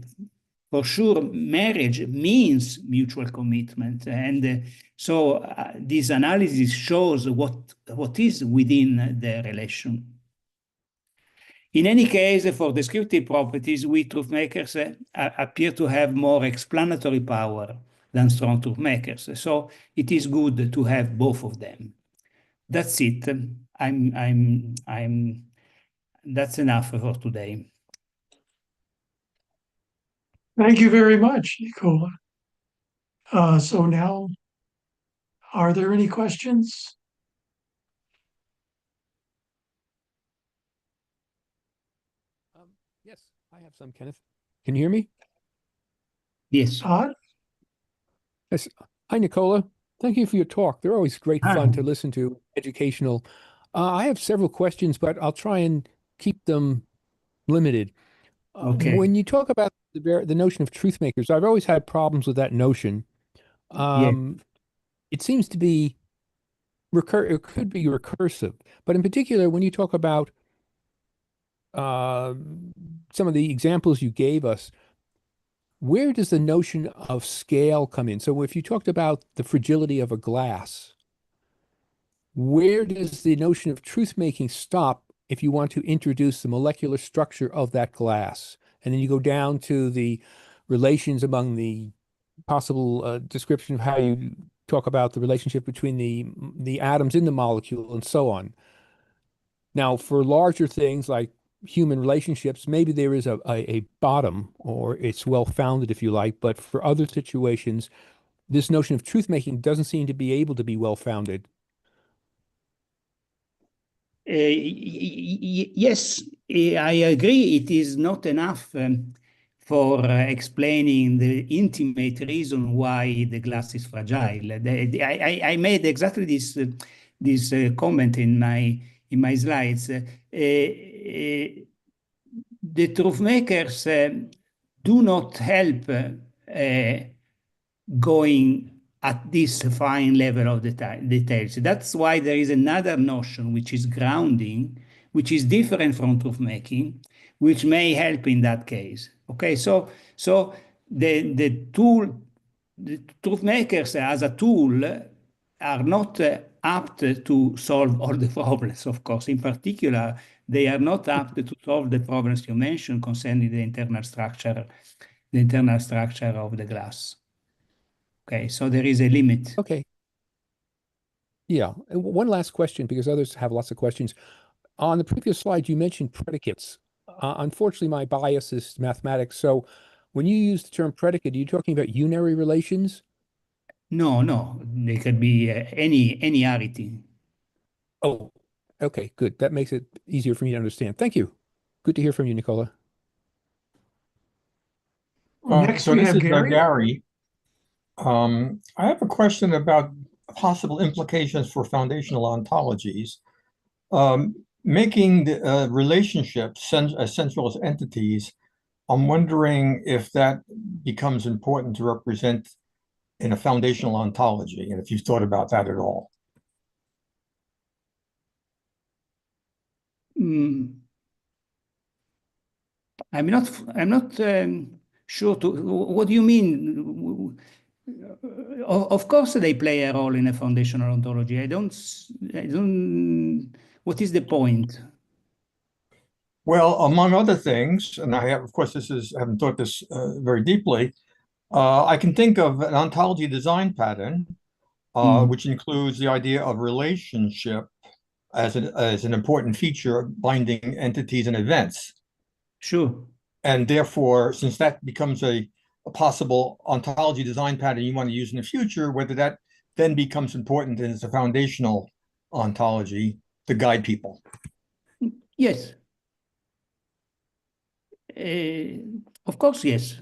For sure, marriage means mutual commitment. And so this analysis shows what is within the relation. In any case, for descriptive properties, we truth makers appear to have more explanatory power than strong truth makers. So it is good to have both of them. That's it. That's enough for today. Thank you very much, Nicola. So now, are there any questions? Yes, I have some, Kenneth. Can you hear me? Yes. Todd? Yes. Hi, Nicola. Thank you for your talk. They're always great fun to listen to, educational. I have several questions, but I'll try and keep them limited. Okay. When you talk about the notion of truth makers, I've always had problems with that notion. It seems to be it could be recursive, but in particular, when you talk about some of the examples you gave us, where does the notion of scale come in? So if you talked about the fragility of a glass, where does the notion of truth-making stop if you want to introduce the molecular structure of that glass? And then you go down to the relations among the possible description of how you talk about the relationship between the atoms in the molecule and so on. Now, for larger things like human relationships, maybe there is a bottom, or it's well-founded, if you like, but for other situations, this notion of truth-making doesn't seem to be able to be well-founded. Yes, I agree. It is not enough for explaining the intimate reason why the glass is fragile. I made exactly this comment in my slides. The truth makers do not help going at this fine level of details. That's why there is another notion, which is grounding, which is different from truth making, which may help in that case. Okay, so the truth makers as a tool are not apt to solve all the problems, of course. In particular, they are not apt to solve the problems you mentioned concerning the internal structure of the glass. Okay, so there is a limit. Okay. Yeah. And one last question, because others have lots of questions. On the previous slide, you mentioned predicates. Unfortunately, my bias is mathematics. So when you use the term predicate, are you talking about unary relations? No, they could be any arity. Oh, okay, good. That makes it easier for me to understand. Thank you. Good to hear from you, Nicola. Next, So we this have is Gary. Gary. I have a question about possible implications for foundational ontologies. Making the relationships as central entities, I'm wondering if that becomes important to represent in a foundational ontology, and if you've thought about that at all. I'm not sure to what do you mean? Of course, they play a role in a foundational ontology. I don't. What is the point? Well, among other things, and I have, of course, I haven't thought this very deeply. I can think of an ontology design pattern, which includes the idea of relationship as an important feature of binding entities and events. Sure. And therefore, since that becomes a possible ontology design pattern you want to use in the future, whether that then becomes important as a foundational ontology to guide people. Yes. Of course, yes.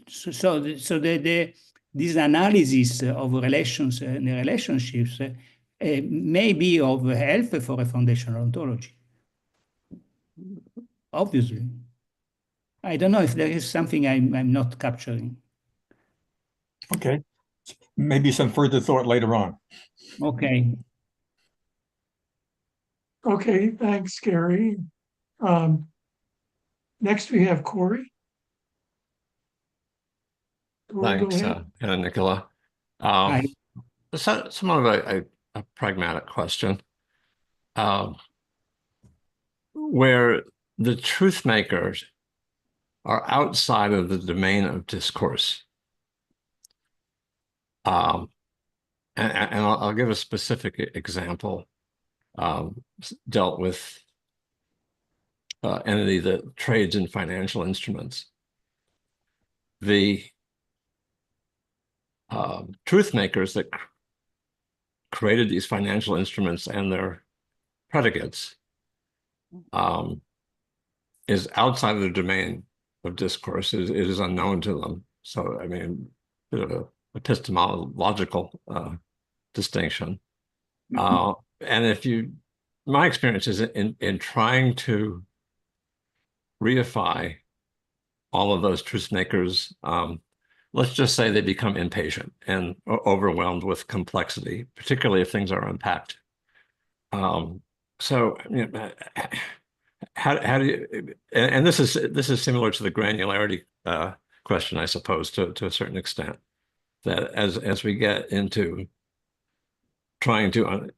So this analysis of relations and relationships may be of help for a foundational ontology. Obviously. I don't know if there is something I'm not capturing. Okay. Maybe some further thought later on. Okay. Okay, thanks, Gary. Next, we have Corey. Corey, go Thanks, ahead. Nicola. Hi. Somewhat of a pragmatic question. Where the truth makers are outside of the domain of discourse. And I'll give a specific example. Dealt with entity that trades in financial instruments. The truth makers that created these financial instruments and their predicates is outside of the domain of discourse. It is unknown to them. So, I mean, a bit of an epistemological distinction. And my experience is in trying to reify all of those truth makers, let's just say they become impatient and overwhelmed with complexity, particularly if things are unpacked. So, you know, how do you, and this is similar to the granularity question, I suppose, to a certain extent. that as we get into trying to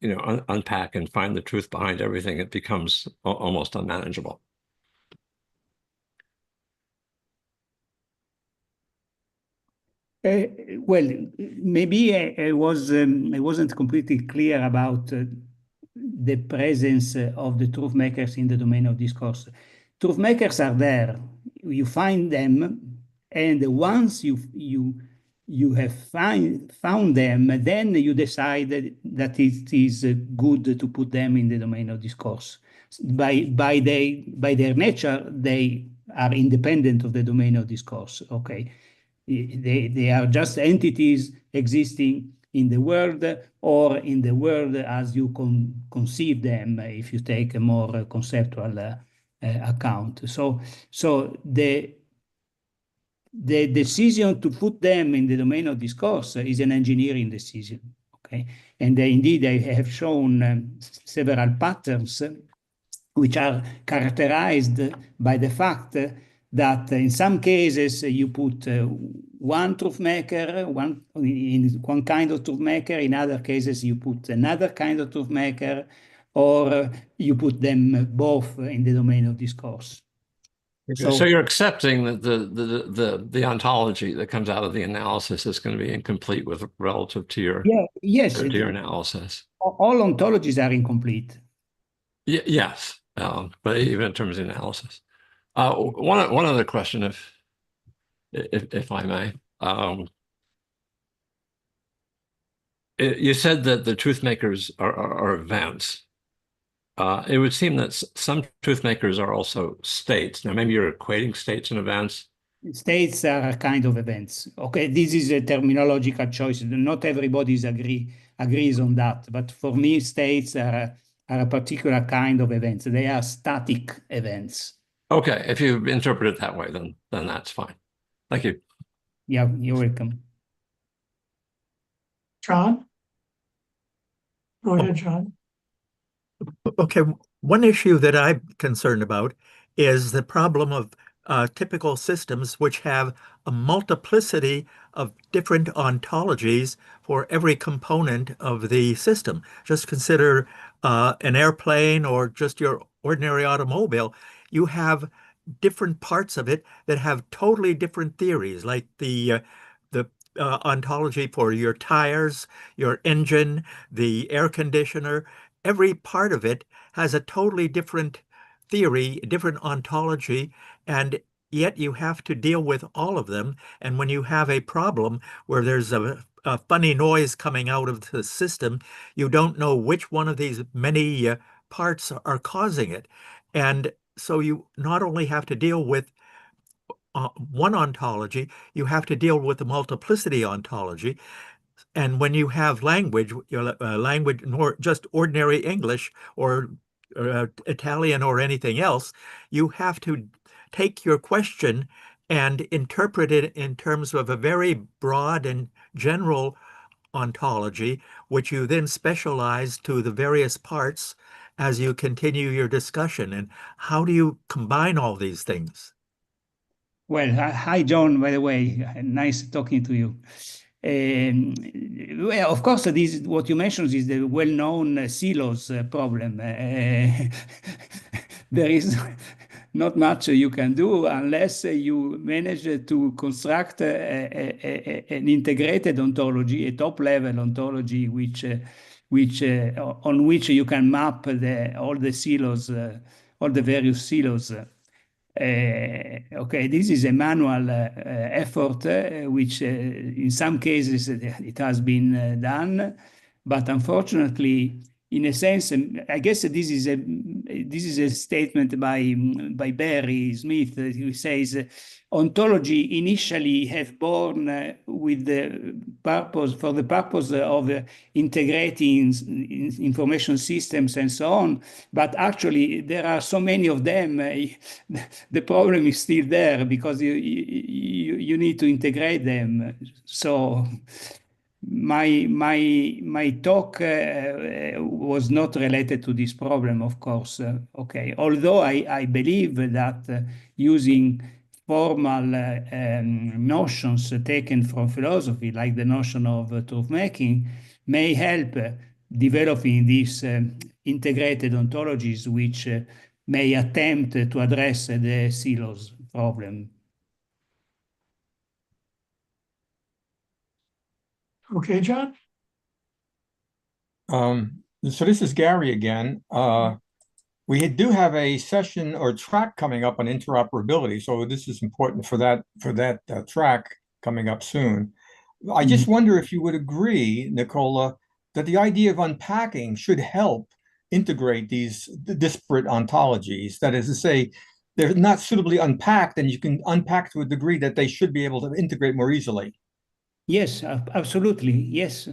unpack and find the truth behind everything, it becomes almost unmanageable. Well, maybe I wasn't completely clear about the presence of the truth makers in the domain of discourse. Truth makers are there. You find them, and once you have found them, then you decide that it is good to put them in the domain of discourse. By their nature, they are independent of the domain of discourse. Okay. They are just entities existing in the world, or in the world as you conceive them, if you take a more conceptual account. So the decision to put them in the domain of discourse is an engineering decision. Okay, and indeed I have shown several patterns which are characterized by the fact that in some cases you put one truth maker, in one kind of truth maker, in other cases you put another kind of truth maker, or you put them both in the domain of discourse. So you're accepting that the ontology that comes out of the analysis is going to be incomplete with relative to your to your analysis. All ontologies are incomplete. Yes, but even in terms of analysis. One other question, if I may. You said that the truth makers are events. It would seem that some truth makers are also states. Now, maybe you're equating states and events. States are a kind of events. Okay, this is a terminological choice. Not everybody agrees on that, but for me, states are a particular kind of events. They are static events. Okay, if you interpret it that way, then that's fine. Thank you. Yeah, you're welcome. John? Go ahead, John. Okay, one issue that I'm concerned about is the problem of typical systems which have a multiplicity of different ontologies for every component of the system. Just consider an airplane or just your ordinary automobile. You have different parts of it that have totally different theories, like the ontology for your tires, your engine, the air conditioner. Every part of it has a totally different theory, different ontology, and yet you have to deal with all of them. And when you have a problem where there's a funny noise coming out of the system, you don't know which one of these many parts are causing it. And so you not only have to deal with one ontology, you have to deal with the multiplicity ontology. And when you have language, language, nor just ordinary English or Italian or anything else, you have to take your question and interpret it in terms of a very broad and general ontology, which you then specialize to the various parts as you continue your discussion. And how do you combine all these things? Well, hi, John, by the way. Nice talking to you. Well, of course, this what you mentioned is the well-known silos problem. There is not much you can do unless you manage to construct an integrated ontology, a top-level ontology, on which you can map all the silos, all the various silos. Okay, this is a manual effort, which in some cases it has been done, but unfortunately, in a sense, I guess this is a statement by Barry Smith, who says ontology initially have born with the purpose for the purpose of integrating information systems and so on, but actually there are so many of them. The problem is still there because you need to integrate them. So my talk was not related to this problem, of course. Okay, although I believe that using formal notions taken from philosophy, like the notion of truth making, may help developing these integrated ontologies, which may attempt to address the silos problem. Okay, John? So this is Gary again. We do have a session or track coming up on interoperability, so this is important for that track coming up soon. I just wonder if you would agree, Nicola, that the idea of unpacking should help integrate these disparate ontologies. That is to say, they're not suitably unpacked, and you can unpack to a degree that they should be able to integrate more easily. Yes, absolutely. Yes.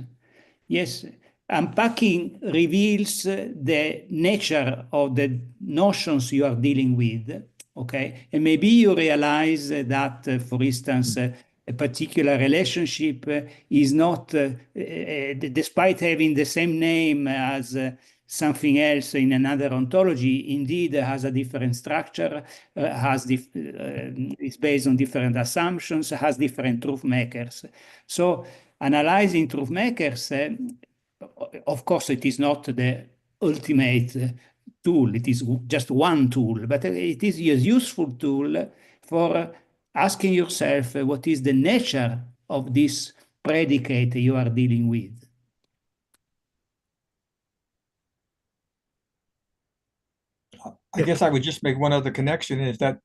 Yes, unpacking reveals the nature of the notions you are dealing with, okay? And maybe you realize that, for instance, a particular relationship is not, despite having the same name as something else in another ontology, indeed has a different structure, is based on different assumptions, has different truth makers. So analyzing truth makers, of course, it is not the ultimate tool. It is just one tool, but it is a useful tool for asking yourself what is the nature of this predicate you are dealing with. I guess I would just make one other connection is that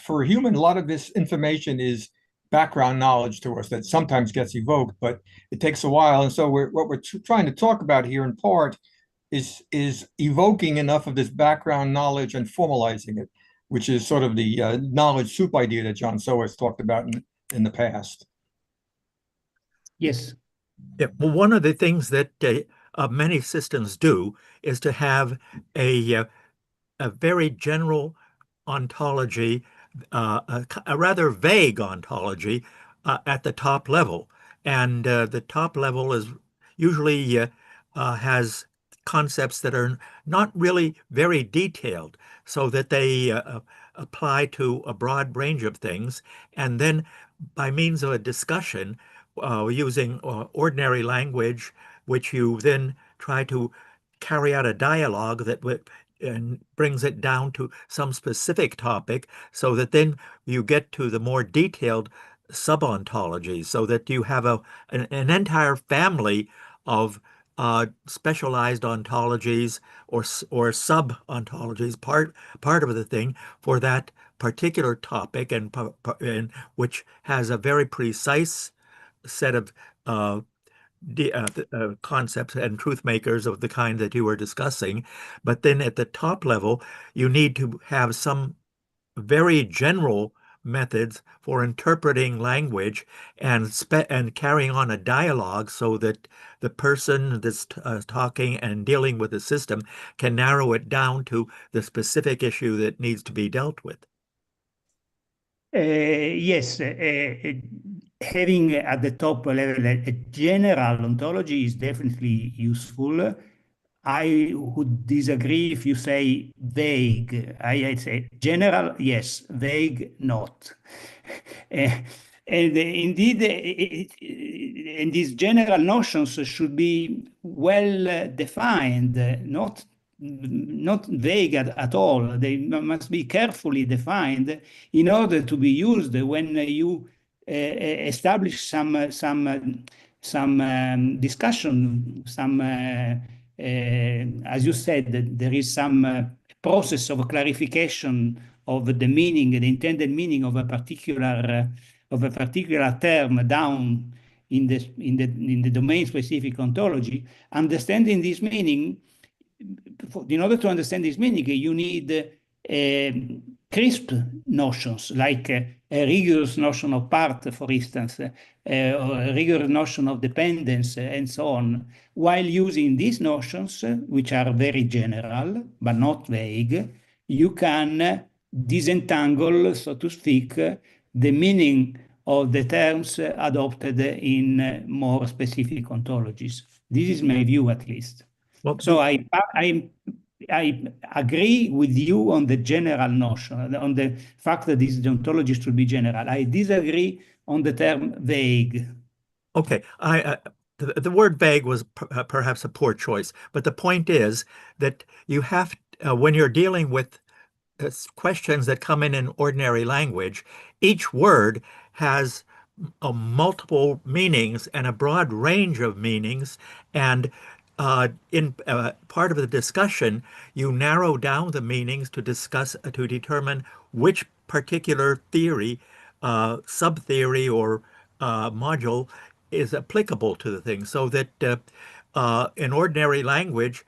for a human, a lot of this information is background knowledge to us that sometimes gets evoked, but it takes a while. And so what we're trying to talk about here in part is evoking enough of this background knowledge and formalizing it, which is sort of the knowledge soup idea that John Soe has talked about in the past. Yes. Yeah, well, one of the things that many systems do is to have a very general ontology, a rather vague ontology at the top level. And the top level is usually has concepts that are not really very detailed, so that they apply to a broad range of things. And then by means of a discussion, using ordinary language, which you then try to carry out a dialogue that and brings it down to some specific topic, so that then you get to the more detailed sub-ontologies, so that you have an entire family of specialized ontologies or sub-ontologies, part of the thing for that particular topic, and which has a very precise set of concepts and truth makers of the kind that you were discussing. But then at the top level, you need to have some very general methods for interpreting language and carrying on a dialogue, so that the person that's talking and dealing with the system can narrow it down to the specific issue that needs to be dealt with. Yes, having at the top level a general ontology is definitely useful. I would disagree if you say vague. I'd say general, yes, vague, not. And indeed, and these general notions should be well defined, not vague at all. They must be carefully defined in order to be used when you establish some discussion, as you said, there is some process of clarification of the meaning, the intended meaning of a particular term down in the domain-specific ontology. Understanding this meaning, in order to understand this meaning, you need crisp notions, like a rigorous notion of part, for instance, or a rigorous notion of dependence, and so on, while using these notions, which are very general but not vague. You can disentangle, so to speak, the meaning of the terms adopted in more specific ontologies. This is my view, at least. Well, So I I agree with you on the general notion, on the fact that this ontology should be general. I disagree on the term vague. Okay, the word vague was perhaps a poor choice, but the point is that you have, when you're dealing with questions that come in ordinary language, each word has multiple meanings and a broad range of meanings. And in part of the discussion, you narrow down the meanings to determine which particular theory, sub-theory, or module is applicable to the thing. So that in ordinary language,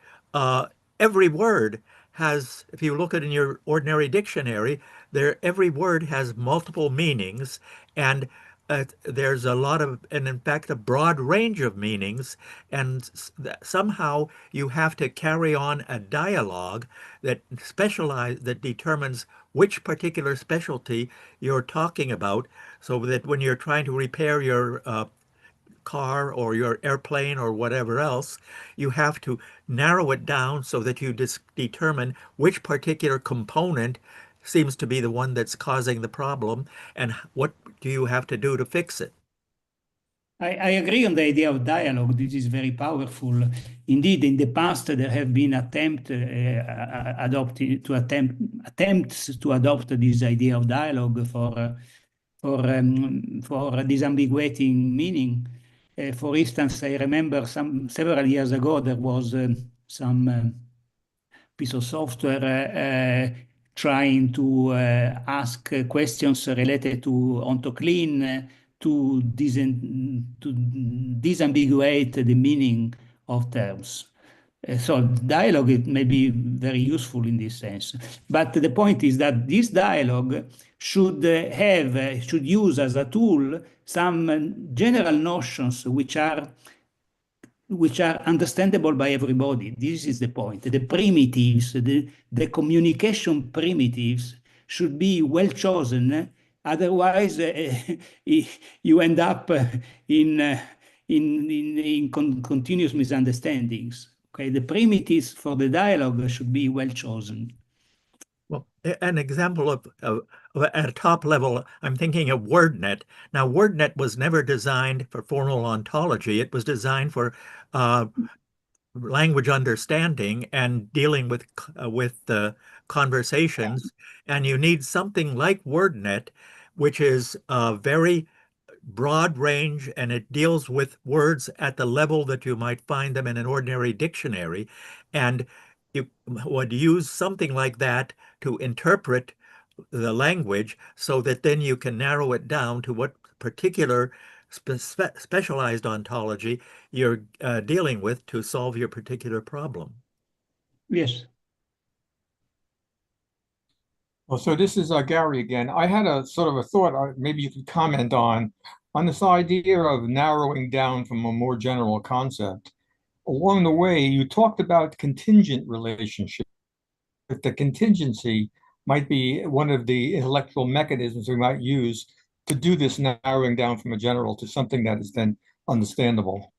every word has, if you look at it in your ordinary dictionary, every word has multiple meanings, and there's a lot of, and in fact, a broad range of meanings, and somehow you have to carry on a dialogue that determines which particular specialty you're talking about, so that when you're trying to repair your car or your airplane or whatever else, you have to narrow it down so that you determine which particular component seems to be the one that's causing the problem and what do you have to do to fix it. I agree on the idea of dialogue. This is very powerful. Indeed, in the past there have been attempts to adopt this idea of dialogue for disambiguating meaning. For instance, I remember several years ago there was some piece of software trying to ask questions related to OntoClean to disambiguate the meaning of terms. So dialogue it may be very useful in this sense. But the point is that this dialogue should should use as a tool some general notions which are understandable by everybody. This is the point. The primitives, the communication primitives should be well chosen. Otherwise, you end up in continuous misunderstandings. Okay, the primitives for the dialogue should be well chosen. Well, an example of at a top level, I'm thinking of WordNet. Now, WordNet was never designed for formal ontology. It was designed for language understanding and dealing with conversations. And you need something like WordNet, which is very broad range, and it deals with words at the level that you might find them in an ordinary dictionary. And you would use something like that to interpret the language so that then you can narrow it down to what particular specialized ontology you're dealing with to solve your particular problem. Yes. Well, so this is Gary again. I had a sort of a thought, maybe you could comment on this idea of narrowing down from a more general concept. Along the way, you talked about contingent relationships. That the contingency might be one of the intellectual mechanisms we might use to do this narrowing down from a general to something that is then understandable.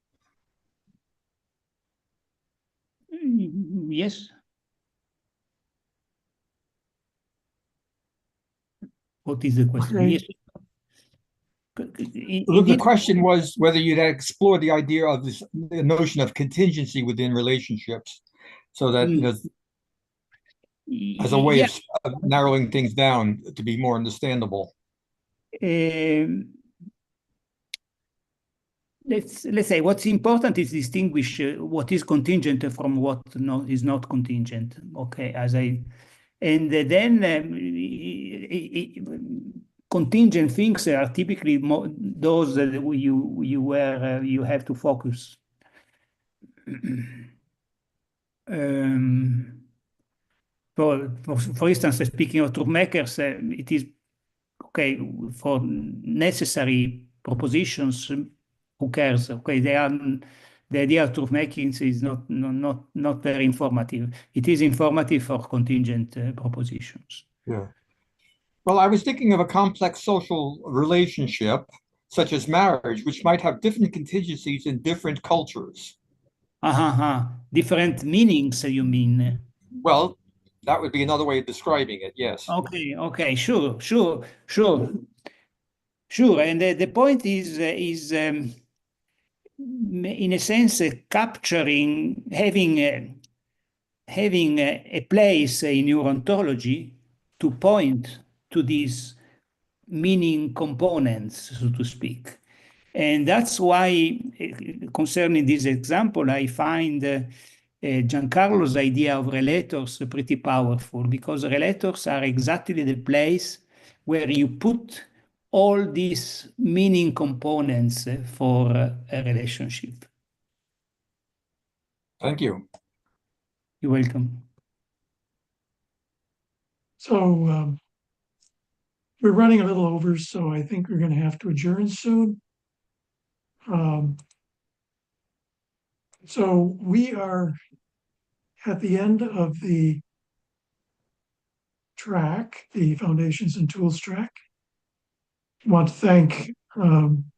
Yes. What is the question? Okay. Yes. The question was whether you'd explore the idea of this the notion of contingency within relationships, so that as a way of narrowing things down to be more understandable. Let's say what's important is distinguish what is contingent from what is not contingent. Okay, and then contingent things are typically those that you have to focus. For instance, speaking of truth makers, it is okay for necessary propositions. Who cares? Okay, the idea of truth making is not very informative. It is informative for contingent propositions. Yeah. Well, I was thinking of a complex social relationship, such as marriage, which might have different contingencies in different cultures. Different meanings, you mean? Well, that would be another way of describing it, yes. Okay, sure. And the point is in a sense, capturing, having a place in your ontology to point to these meaning components, so to speak. And that's why, concerning this example, I find Giancarlo's idea of relators pretty powerful, because relators are exactly the place where you put all these meaning components for a relationship. Thank you. You're welcome. So we're running a little over, so I think we're going to have to adjourn soon. So we are at the end of the track, the Foundations and Tools track. I want to thank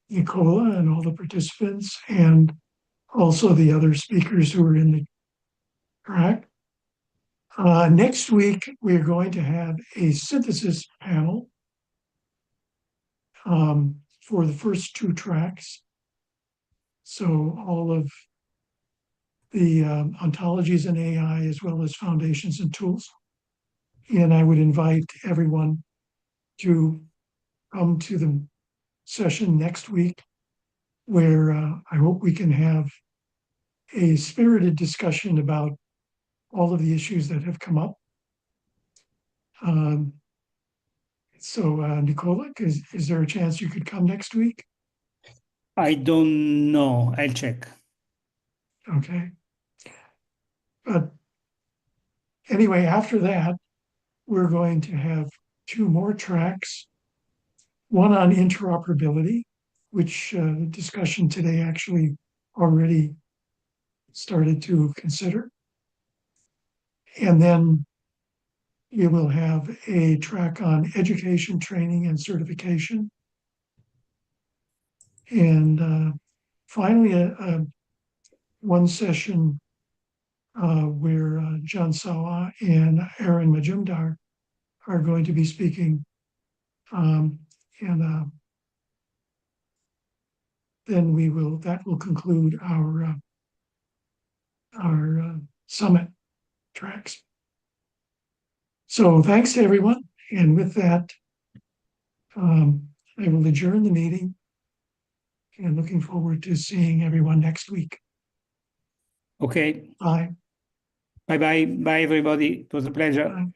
Nicola and all the participants, and also the other speakers who are in the track. Next week, we're going to have a synthesis panel for the first two tracks. So all of the ontologies in AI, as well as foundations and tools. And I would invite everyone to come to the session next week, where I hope we can have a spirited discussion about all of the issues that have come up. Nicola, is there a chance you could come next week? I don't know. I'll check. Okay. But anyway, after that, we're going to have two more tracks, one on interoperability, which discussion today actually already started to consider. And then we will have a track on education, training, and certification. And finally, one session where John Sawa and Aaron Majumdar are going to be speaking. And then that will conclude our summit tracks. So thanks to everyone. And with that, I will adjourn the meeting, and looking forward to seeing everyone next week. Okay. Bye. Bye-bye. Bye, everybody. It was a pleasure. Bye.